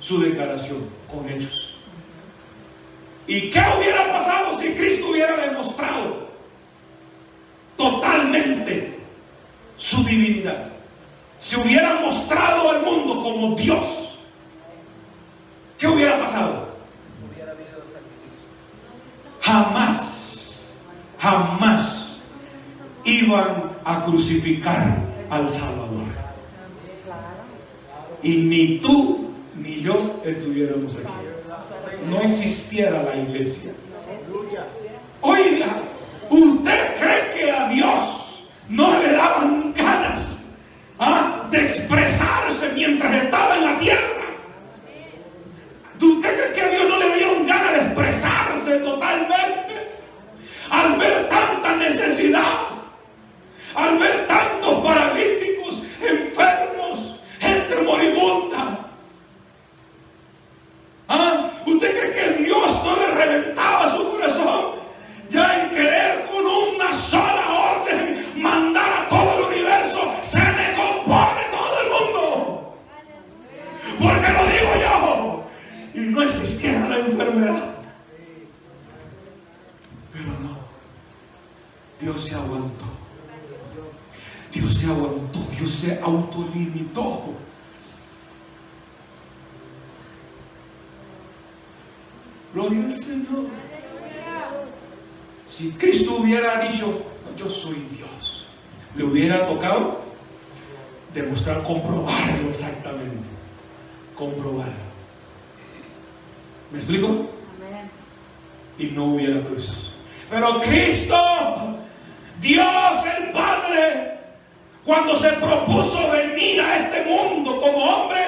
Speaker 1: su declaración con hechos. ¿Y qué hubiera pasado si Cristo hubiera demostrado totalmente su divinidad? Si hubiera mostrado al mundo como Dios, ¿qué hubiera pasado?
Speaker 3: Hubiera habido sacrificio. Jamás
Speaker 1: iban a crucificar al Salvador. Y ni tú ni yo estuviéramos aquí. No existiera la iglesia. Oiga, ¿usted cree que a Dios no le daban ganas porque lo digo yo. Y no existiera la enfermedad. Pero no, Dios se aguantó. Dios se aguantó, Dios se autolimitó. Gloria al Señor. Si Cristo hubiera dicho, yo soy Dios, le hubiera tocado demostrar, comprobarlo exactamente. Comprobarlo. ¿Me explico?
Speaker 2: Amén.
Speaker 1: Y no hubiera cruz. Pero Cristo, Dios el Padre, cuando se propuso venir a este mundo como hombre,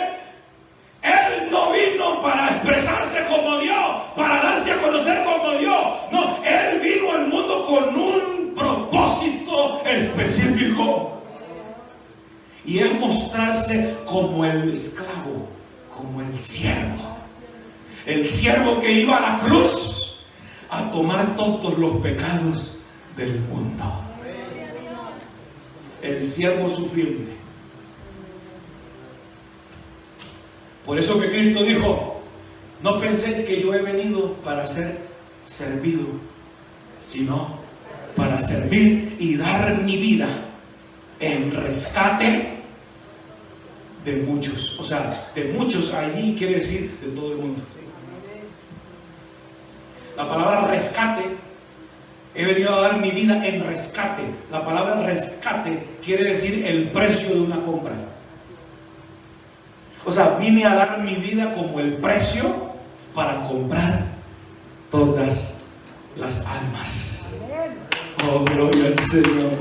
Speaker 1: Él no vino para expresarse como Dios, para darse a conocer como Dios. No, Él vino al mundo con un propósito específico. Y es mostrarse como el esclavo, como el siervo. El siervo que iba a la cruz a tomar todos los pecados del mundo. El siervo sufriente. Por eso que Cristo dijo, no penséis que yo he venido para ser servido, sino para servir y dar mi vida en rescate de muchos. O sea, de muchos allí quiere decir de todo el mundo. La palabra rescate, he venido a dar mi vida en rescate. La palabra rescate quiere decir el precio de una compra. O sea, vine a dar mi vida como el precio para comprar todas las almas. Oh, gloria al Señor.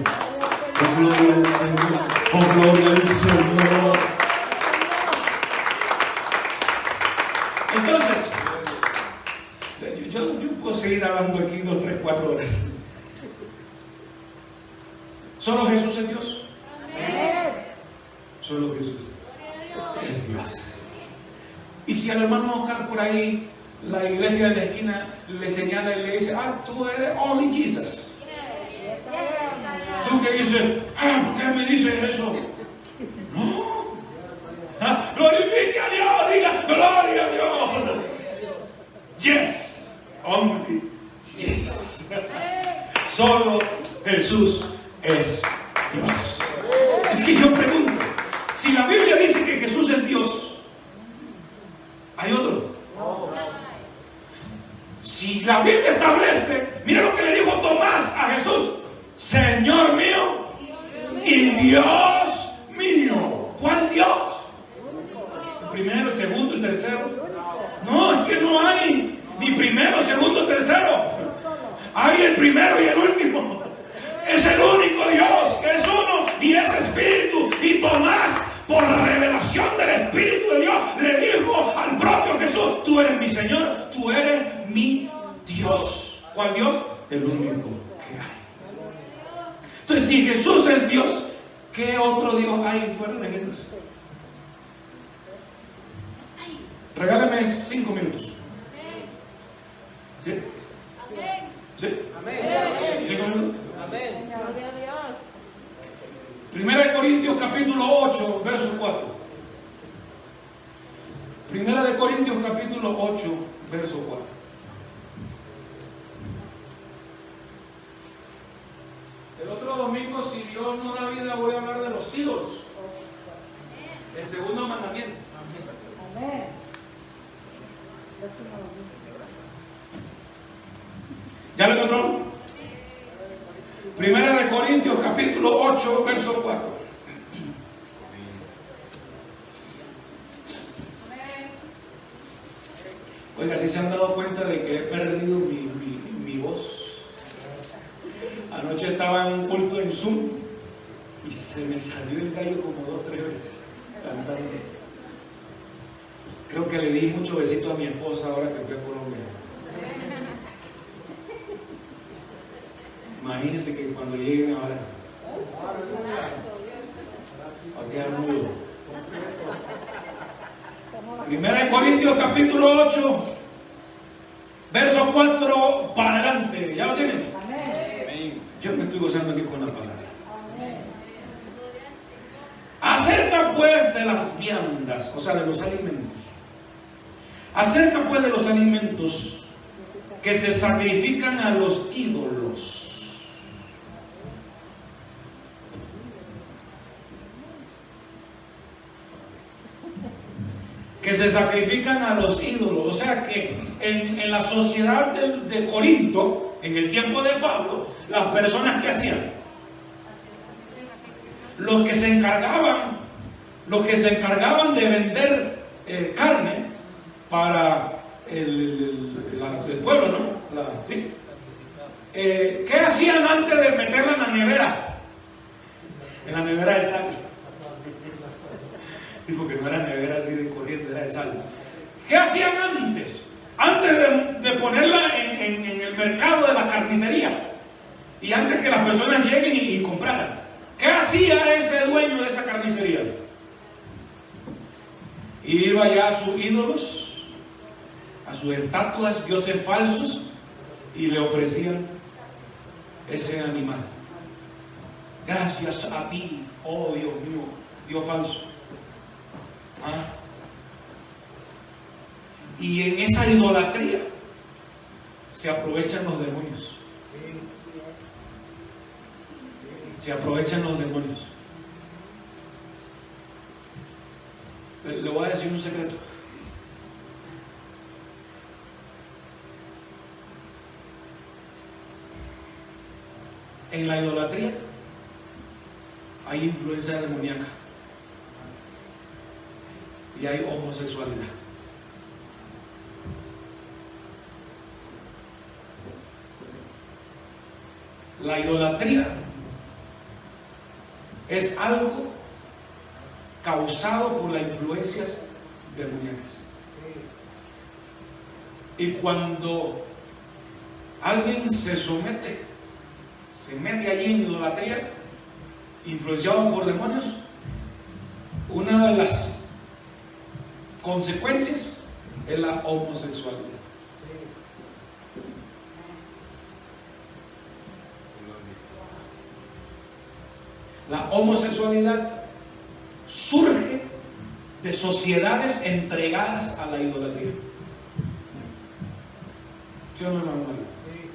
Speaker 1: Oh, gloria al Señor. Oh, gloria al Señor. Entonces, yo puedo seguir hablando aquí 2, 3, 4 horas. ¿Solo Jesús es Dios? Solo Jesús es Dios. Y si al hermano Oscar por ahí, la iglesia de la esquina le señala y le dice, tú eres only Jesus. Tú que dices, ¿por qué me dices eso? No. Glorifique a Dios, diga, gloria a Dios. Yes, only Jesus. Solo Jesús es Dios. Es que yo pregunto, si la Biblia dice que Jesús es Dios, ¿hay otro? Si la Biblia establece, mira lo que le dijo Tomás a Jesús, Señor mío y Dios mío. ¿Cuál Dios? ¿El primero, el segundo, el tercero? No, es que no hay ni primero, segundo, tercero. Hay el primero y el último. Es el único Dios, que es uno y es Espíritu. Y Tomás, por revelación del Espíritu de Dios, le dijo al propio Jesús, tú eres mi Señor, tú eres mi Dios. ¿Cuál Dios? El único que hay. Entonces, si Jesús es Dios, ¿qué otro Dios hay fuera de Jesús? Regálame 5 minutos. ¿Sí? ¿Sí?
Speaker 5: Amén.
Speaker 1: 5 minutos.
Speaker 5: Amén.
Speaker 2: Gloria a Dios.
Speaker 1: Primera de Corintios capítulo 8, verso 4. Primera de Corintios capítulo 8, verso 4. El otro domingo, si Dios no da vida, voy a hablar de los ídolos. El segundo mandamiento.
Speaker 2: Amén.
Speaker 1: ¿Ya lo encontró? Primera de Corintios capítulo 8, verso 4. Oiga, si se han dado cuenta de que he perdido mi voz. Anoche estaba en un culto en Zoom y se me salió el gallo como 2 o 3 veces cantando. Creo que le di mucho besito a mi esposa ahora que fui a Colombia. Imagínense que cuando lleguen ahora va a quedar mudo. Primera de Corintios capítulo 8, verso 4 para adelante. ¿Ya lo tienen?
Speaker 2: Amén.
Speaker 1: Yo me estoy gozando aquí con la palabra.
Speaker 2: Amén.
Speaker 1: Acerca pues de las viandas, o sea, de los alimentos. Acerca pues de los alimentos que se sacrifican a los ídolos. Que se sacrifican a los ídolos. O sea que en la sociedad de Corinto, en el tiempo de Pablo, las personas que hacían, los que se encargaban de vender carne para el pueblo, ¿no? ¿Sí? ¿Qué hacían antes de meterla en la nevera? En la nevera de sal. Porque no era nevera así de corriente, era de sal. ¿Qué hacían antes? Antes de ponerla en el mercado de la carnicería, y antes que las personas lleguen y compraran, ¿qué hacía ese dueño de esa carnicería? Iba ya a sus ídolos, a sus estatuas, dioses falsos, y le ofrecían ese animal. Gracias a ti, oh Dios mío, Dios falso. Y en esa idolatría se aprovechan los demonios. Se aprovechan los demonios. Le voy a decir un secreto. En la idolatría hay influencia demoníaca y hay homosexualidad. La idolatría es algo causado por las influencias demoníacas. Y cuando alguien se mete allí en idolatría, influenciado por demonios, una de las consecuencias es la homosexualidad. La homosexualidad surge de sociedades entregadas a la idolatría. ¿Sí o no, hermano Mario? Sí.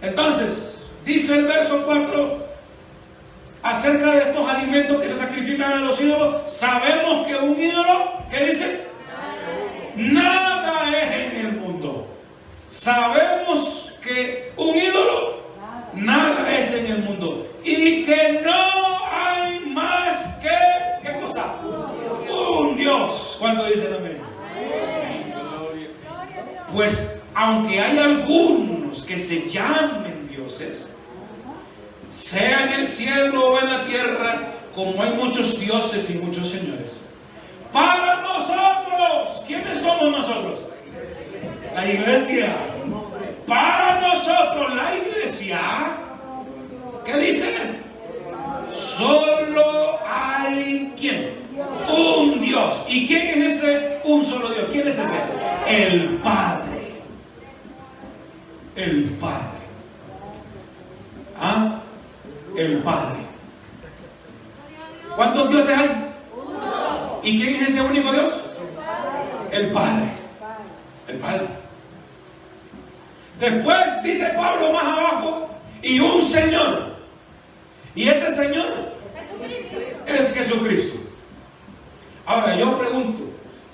Speaker 1: Entonces, dice el verso 4, acerca de estos alimentos que se sacrifican a los ídolos, sabemos que un ídolo, ¿qué dice? Nada es en el mundo. Sabemos que un ídolo nada es en el mundo y que no hay más que, ¿qué cosa? Un Dios. ¿Cuánto dicen amén? Pues aunque hay algunos que se llamen dioses, sea en el cielo o en la tierra, como hay muchos dioses y muchos señores, para nosotros, ¿quiénes somos nosotros? La iglesia. Para nosotros, la iglesia, ¿qué dice? Solo hay ¿quién? Un Dios. ¿Y quién es ese un solo Dios? ¿Quién es ese? El Padre. El Padre. ¿Ah? El Padre. ¿Cuántos dioses hay? ¿Y quién es ese único Dios? El Padre. El Padre. Después dice Pablo más abajo, y un Señor. Y ese Señor es Jesucristo. Ahora yo pregunto,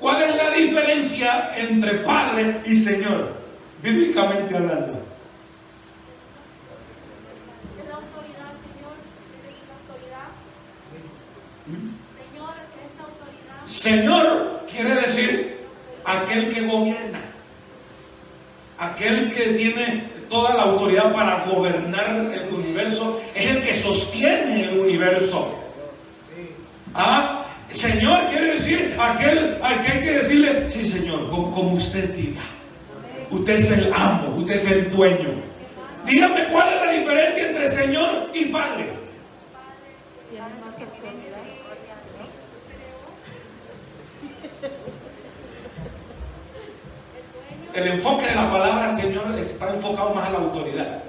Speaker 1: ¿cuál es la diferencia entre Padre y Señor, bíblicamente hablando?
Speaker 4: Es la autoridad, Señor. Eres la autoridad. Señor, es autoridad.
Speaker 1: Señor quiere decir aquel que gobierna, aquel que tiene toda la autoridad para gobernar el universo, es el que sostiene el universo. ¿Ah? Señor quiere decir aquel que decirle, sí Señor, como usted diga. Usted es el amo, usted es el dueño. Dígame cuál es la diferencia entre Señor y Padre. El enfoque de la palabra Señor está enfocado más a la autoridad.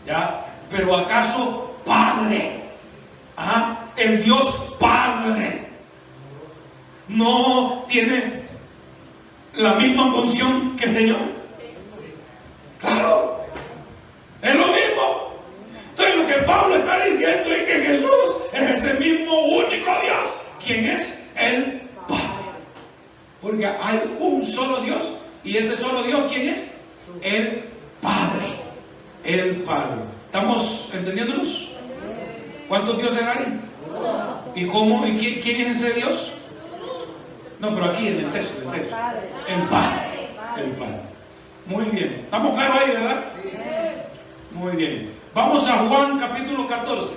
Speaker 1: ¿Ya? Pero ¿acaso Padre? ¿Ah? el Dios Padre no tiene la misma función que el Señor? Claro, es lo mismo. Entonces lo que Pablo está diciendo es que Jesús es ese mismo único Dios, quien es el Padre. Porque hay un solo Dios, y ese solo Dios, ¿quién es? El Padre. El Padre. ¿Estamos entendiéndonos? ¿Cuántos dioses hay? ¿Y cómo? ¿Y quién es ese Dios? No, pero aquí en el texto. El Padre. El Padre. Muy bien. ¿Estamos claros ahí, verdad? Muy bien. Vamos a Juan capítulo 14.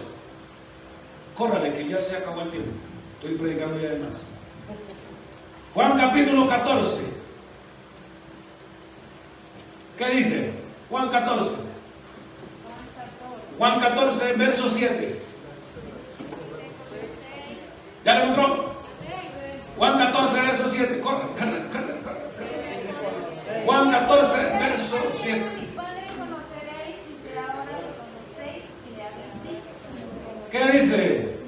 Speaker 1: Córrale, que ya se acabó el tiempo. Estoy predicando ya de más. Juan capítulo 14. ¿Qué dice? Juan 14. Juan 14, verso 7. ¿Ya lo encontró? Juan 14, verso 7. Corre. Juan 14, verso 7.
Speaker 4: Mi Padre conoceréis y será ahora lo conocéis y le habéis visto.
Speaker 1: ¿Qué dice?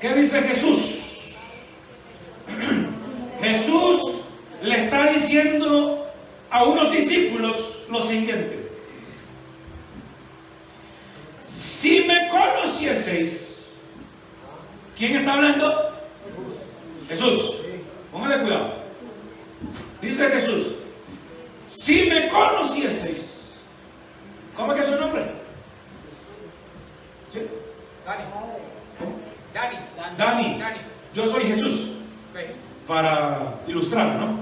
Speaker 1: ¿Qué dice Jesús? Jesús le está diciendo a unos discípulos lo siguiente: si me conocieseis. ¿Quién está hablando? Jesús. Póngale cuidado. Dice Jesús: si me conocieseis. ¿Cómo es que es su nombre? ¿Sí? Dani. Yo soy Jesús. Para ilustrar, ¿no?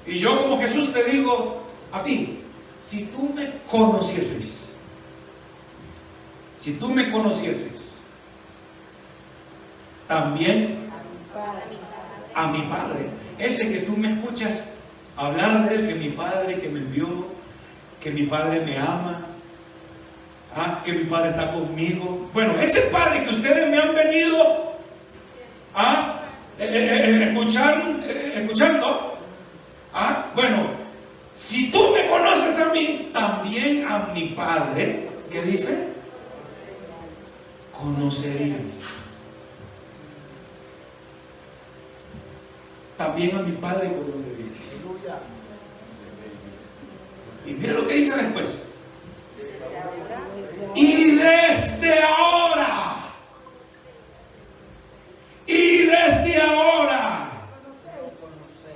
Speaker 1: Y yo como Jesús te digo a ti: si tú me conocieses, también a mi Padre, ese que tú me escuchas hablar de él, que mi Padre que me envió, que mi Padre me ama, que mi Padre está conmigo. Bueno, ese Padre que ustedes me han venido a escuchando, bueno, si tú me conoces a mí, también a mi Padre, ¿qué dice? Conocerías. También a mi Padre conocerías. Y mira lo que dice después: y desde ahora,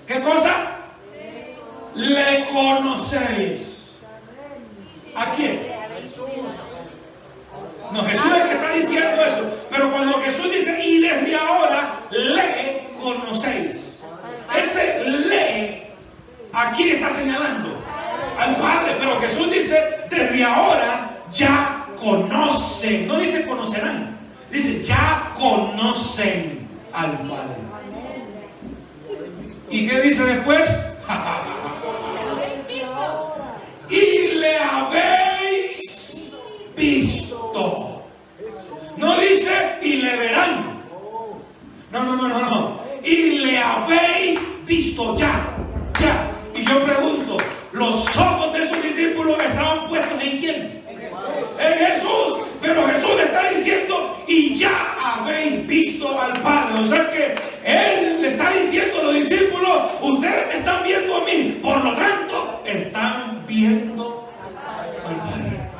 Speaker 1: ¿qué cosa? Le conocéis. ¿A quién? No, Jesús es el que está diciendo eso. Pero cuando Jesús dice y desde ahora le conocéis, ese le, ¿a quién está señalando? Al Padre. Pero Jesús dice desde ahora ya conocen. No dice conocerán, dice ya conocen al Padre. ¿Y qué dice después? Y le habéis visto. No dice y le verán. No. Y le habéis visto ya. Y yo pregunto, ¿los ojos de sus discípulos estaban puestos en quién? En Jesús. Pero Jesús le está diciendo y ya habéis visto al Padre. O sea que Él le está diciendo a los discípulos: ustedes me están viendo a mí, por lo tanto están viendo al Padre.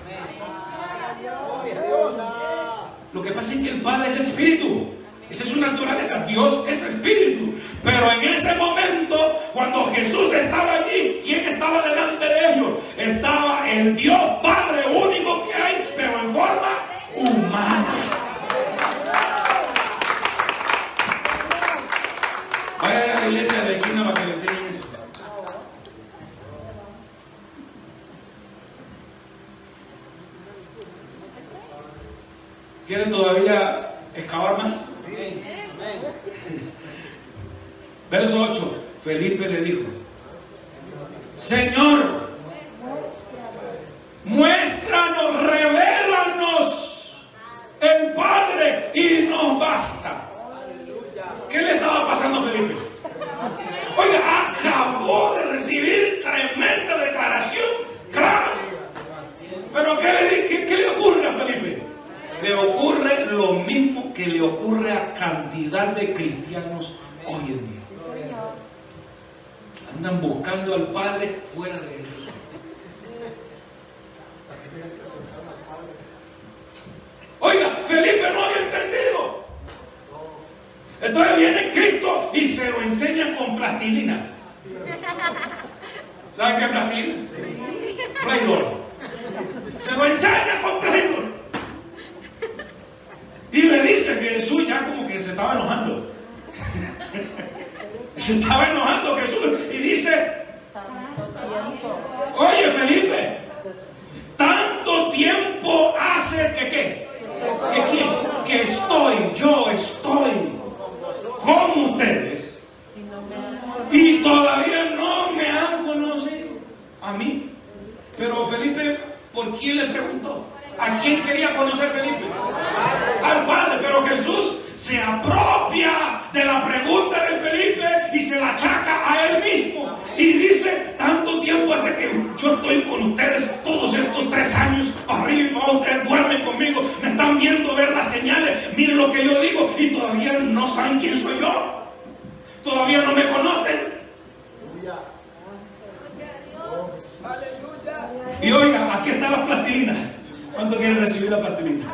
Speaker 1: Lo que pasa es que el Padre es espíritu. Esa es su naturaleza. Dios es espíritu. Pero en ese momento, cuando Jesús estaba allí, ¿quién estaba delante de ellos? Estaba el Dios Padre único que hay, pero en forma humana. Vaya a la iglesia de la esquina para que le enseñen eso. ¿Quieren todavía excavar más? Verso 8. Felipe le dijo: Señor, muéstranos, revélanos el Padre y nos basta. ¿Qué le estaba pasando a Felipe? Oiga, acabó de recibir tremenda declaración clara. Pero ¿qué le ocurre a Felipe? Le ocurre cantidad de cristianos hoy en día. Andan buscando al Padre fuera de ellos. Oiga, Felipe no había entendido. Entonces viene Cristo y se lo enseña con plastilina. ¿Saben qué es plastilina? Play-Doh. Se lo enseña con Play-Doh. Y le dice que Jesús ya como que se estaba enojando. Se estaba enojando Jesús. Y dice, oye Felipe, tanto tiempo hace que ¿qué? Que yo estoy con ustedes y todavía no me han conocido a mí. Pero Felipe, ¿por quién le preguntó? ¿A quién quería conocer Felipe? Al Padre. Pero Jesús se apropia de la pregunta de Felipe y se la achaca a él mismo. Y dice, tanto tiempo hace que yo estoy con ustedes, todos estos 3 años, para arriba y para abajo, ustedes duermen conmigo, me están viendo ver las señales, miren lo que yo digo, y todavía no saben quién soy yo. Todavía no me conocen. Y oiga, aquí está la plastilina. ¿Cuánto quieren recibir la plastilina?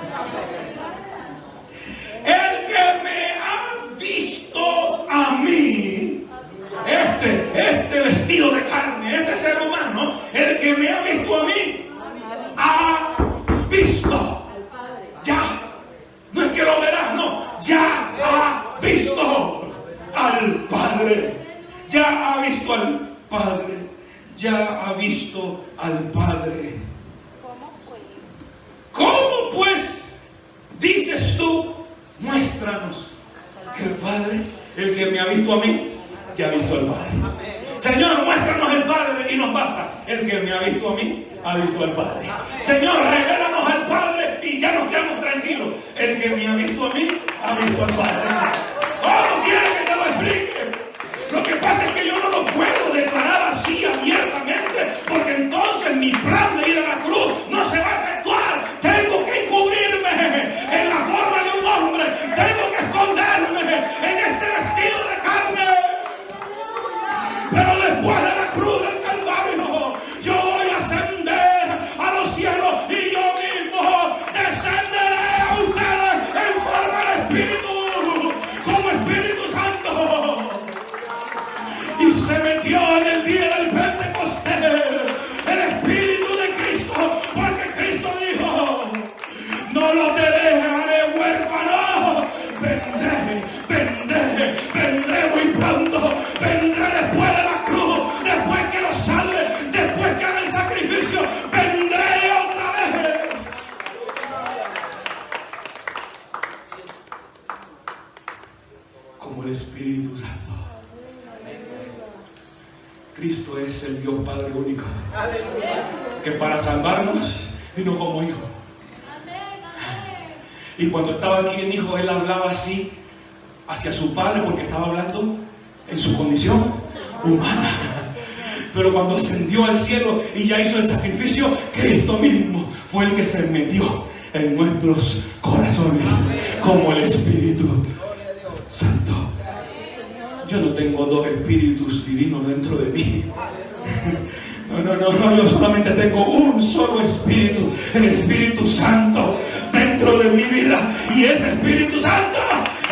Speaker 1: El que me ha visto a mí, este vestido de carne, este ser humano, el que me ha visto a mí, ha visto. Ya. No es que lo verás, no. Ya ha visto al Padre. Ya ha visto al Padre. Ya ha visto al Padre. ¿Cómo pues dices tú? Muéstranos el Padre. El que me ha visto a mí, ya ha visto al Padre. Señor, muéstranos el Padre y nos basta. El que me ha visto a mí, ha visto al Padre. Señor, revélanos al Padre y ya nos quedamos tranquilos. El que me ha visto a mí, ha visto al Padre. ¿Cómo quiere que te lo explique? Lo que pasa es que yo no lo puedo declarar así abiertamente, porque entonces mi plan de ir a la cruz no se va a efectuar. Tengo que encubrirme en la forma de un hombre. Tengo que esconderme en este vestido de carne. Pero después de la cruz del Calvario, yo voy a ascender a los cielos y yo mismo descenderé a ustedes en forma de Espíritu, como Espíritu Santo. Y se metió en el día del Pentecostés el Espíritu de Cristo, porque Cristo dijo, no los dejaré huérfanos, vendré muy pronto, vendré después de la cruz, después que los salve, después que haga el sacrificio, vendré otra vez. Como el Espíritu Santo. Cristo es el Dios Padre único, que para salvarnos vino como hijo. Y cuando estaba aquí en hijo, él hablaba así hacia su Padre, porque estaba hablando en su condición humana. Pero cuando ascendió al cielo y ya hizo el sacrificio, Cristo mismo fue el que se metió en nuestros corazones como el Espíritu Santo. Yo no tengo 2 espíritus divinos dentro de mí. No, yo solamente tengo un solo espíritu, el Espíritu Santo dentro de mi vida. Y ese Espíritu Santo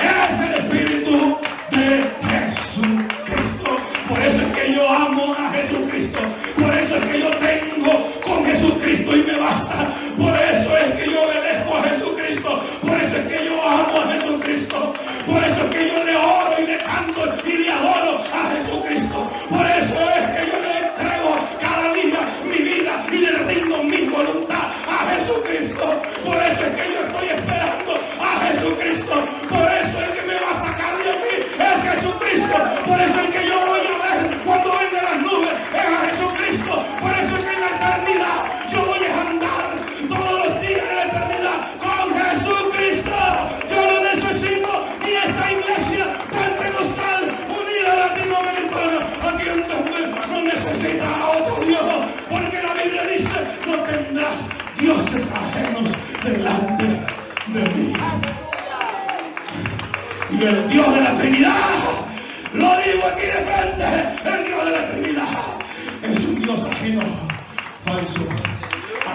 Speaker 1: es el Espíritu de Jesucristo. Por eso es que yo amo a Jesucristo. Por eso es que yo tengo con Jesucristo y me basta. Por eso es que yo obedezco a Jesucristo. Por eso es que yo amo a Jesucristo. Por eso es que yo le oro y le canto y le adoro a Jesucristo. Por eso es que yo le entrego cada día mi vida y le rindo mi voluntad a Jesucristo. Por eso es que yo estoy esperando a Jesucristo. Por eso es que me va a sacar de aquí es Jesucristo. Por eso es que yo voy a ver cuando vengan las nubes es a Jesucristo. Por eso es que en la eternidad yo voy a andar todos los días de la eternidad con Jesucristo. Yo no necesito ni esta iglesia pentecostal unida a el Dios de la Trinidad, lo digo aquí de frente, el Dios de la Trinidad es un Dios ajeno, falso.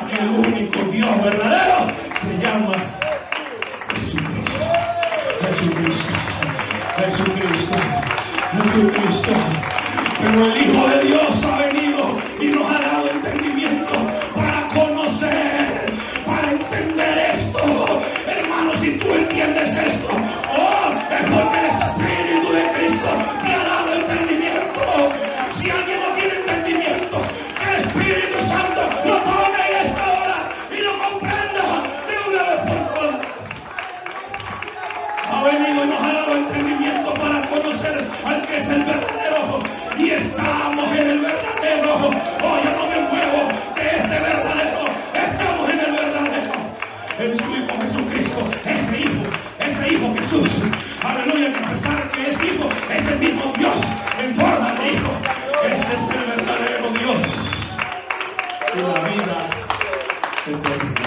Speaker 1: Aquel único Dios verdadero se llama Jesucristo. Jesucristo. Jesucristo. Jesucristo. Pero el Hijo de Dios ha venido y nos ha dado entendimiento para conocer, para entender esto. Hermano, si tú entiendes esto, es porque el Espíritu de Cristo te ha dado entendimiento. Si alguien no tiene entendimiento, que el Espíritu Santo lo tome en esta hora y lo comprenda de una vez por todas. Ha venido y nos ha dado entendimiento para conocer al que es el verdadero, y estamos en el verdadero. Yo no me muevo de este verdadero, estamos en el verdadero, en su Hijo Jesucristo, ese Hijo Jesús. Aleluya, que a pesar que es Hijo, es el mismo Dios en forma de Hijo. Este es el verdadero Dios y la vida eterna.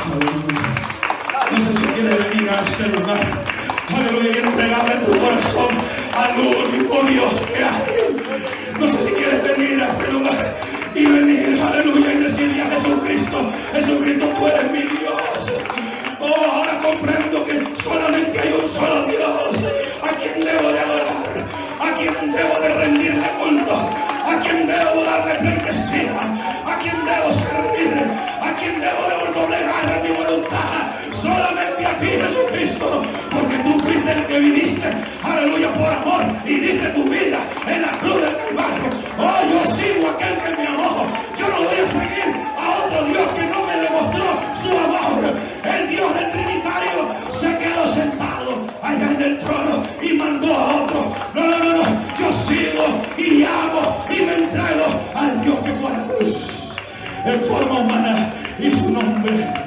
Speaker 1: Aleluya. No sé si quieres venir a este lugar, aleluya, y entregarle tu corazón al único Dios que hay. No sé si quieres venir a este lugar y venir, aleluya, y decirle a Jesucristo: Jesucristo, tú eres mi Dios. Ahora comprendo que solamente hay un solo Dios a quien debo de adorar, a quien debo de rendirle culto, a quien debo darle pleitesía, a quien debo servir, a quien debo de doblegar a mi voluntad. Solamente a ti, Jesucristo, porque tú fuiste el que viniste, aleluya, por amor, y diste tu vida en la cruz del Calvario. Yo sigo a aquel que me amó. Yo no voy a seguir a otro Dios que no me demostró su amor. El Dios del Trinitario se quedó sentado allá en el trono y mandó a otro. No. Yo sigo y amo y me entrego al Dios que fue a la cruz en forma humana, y su nombre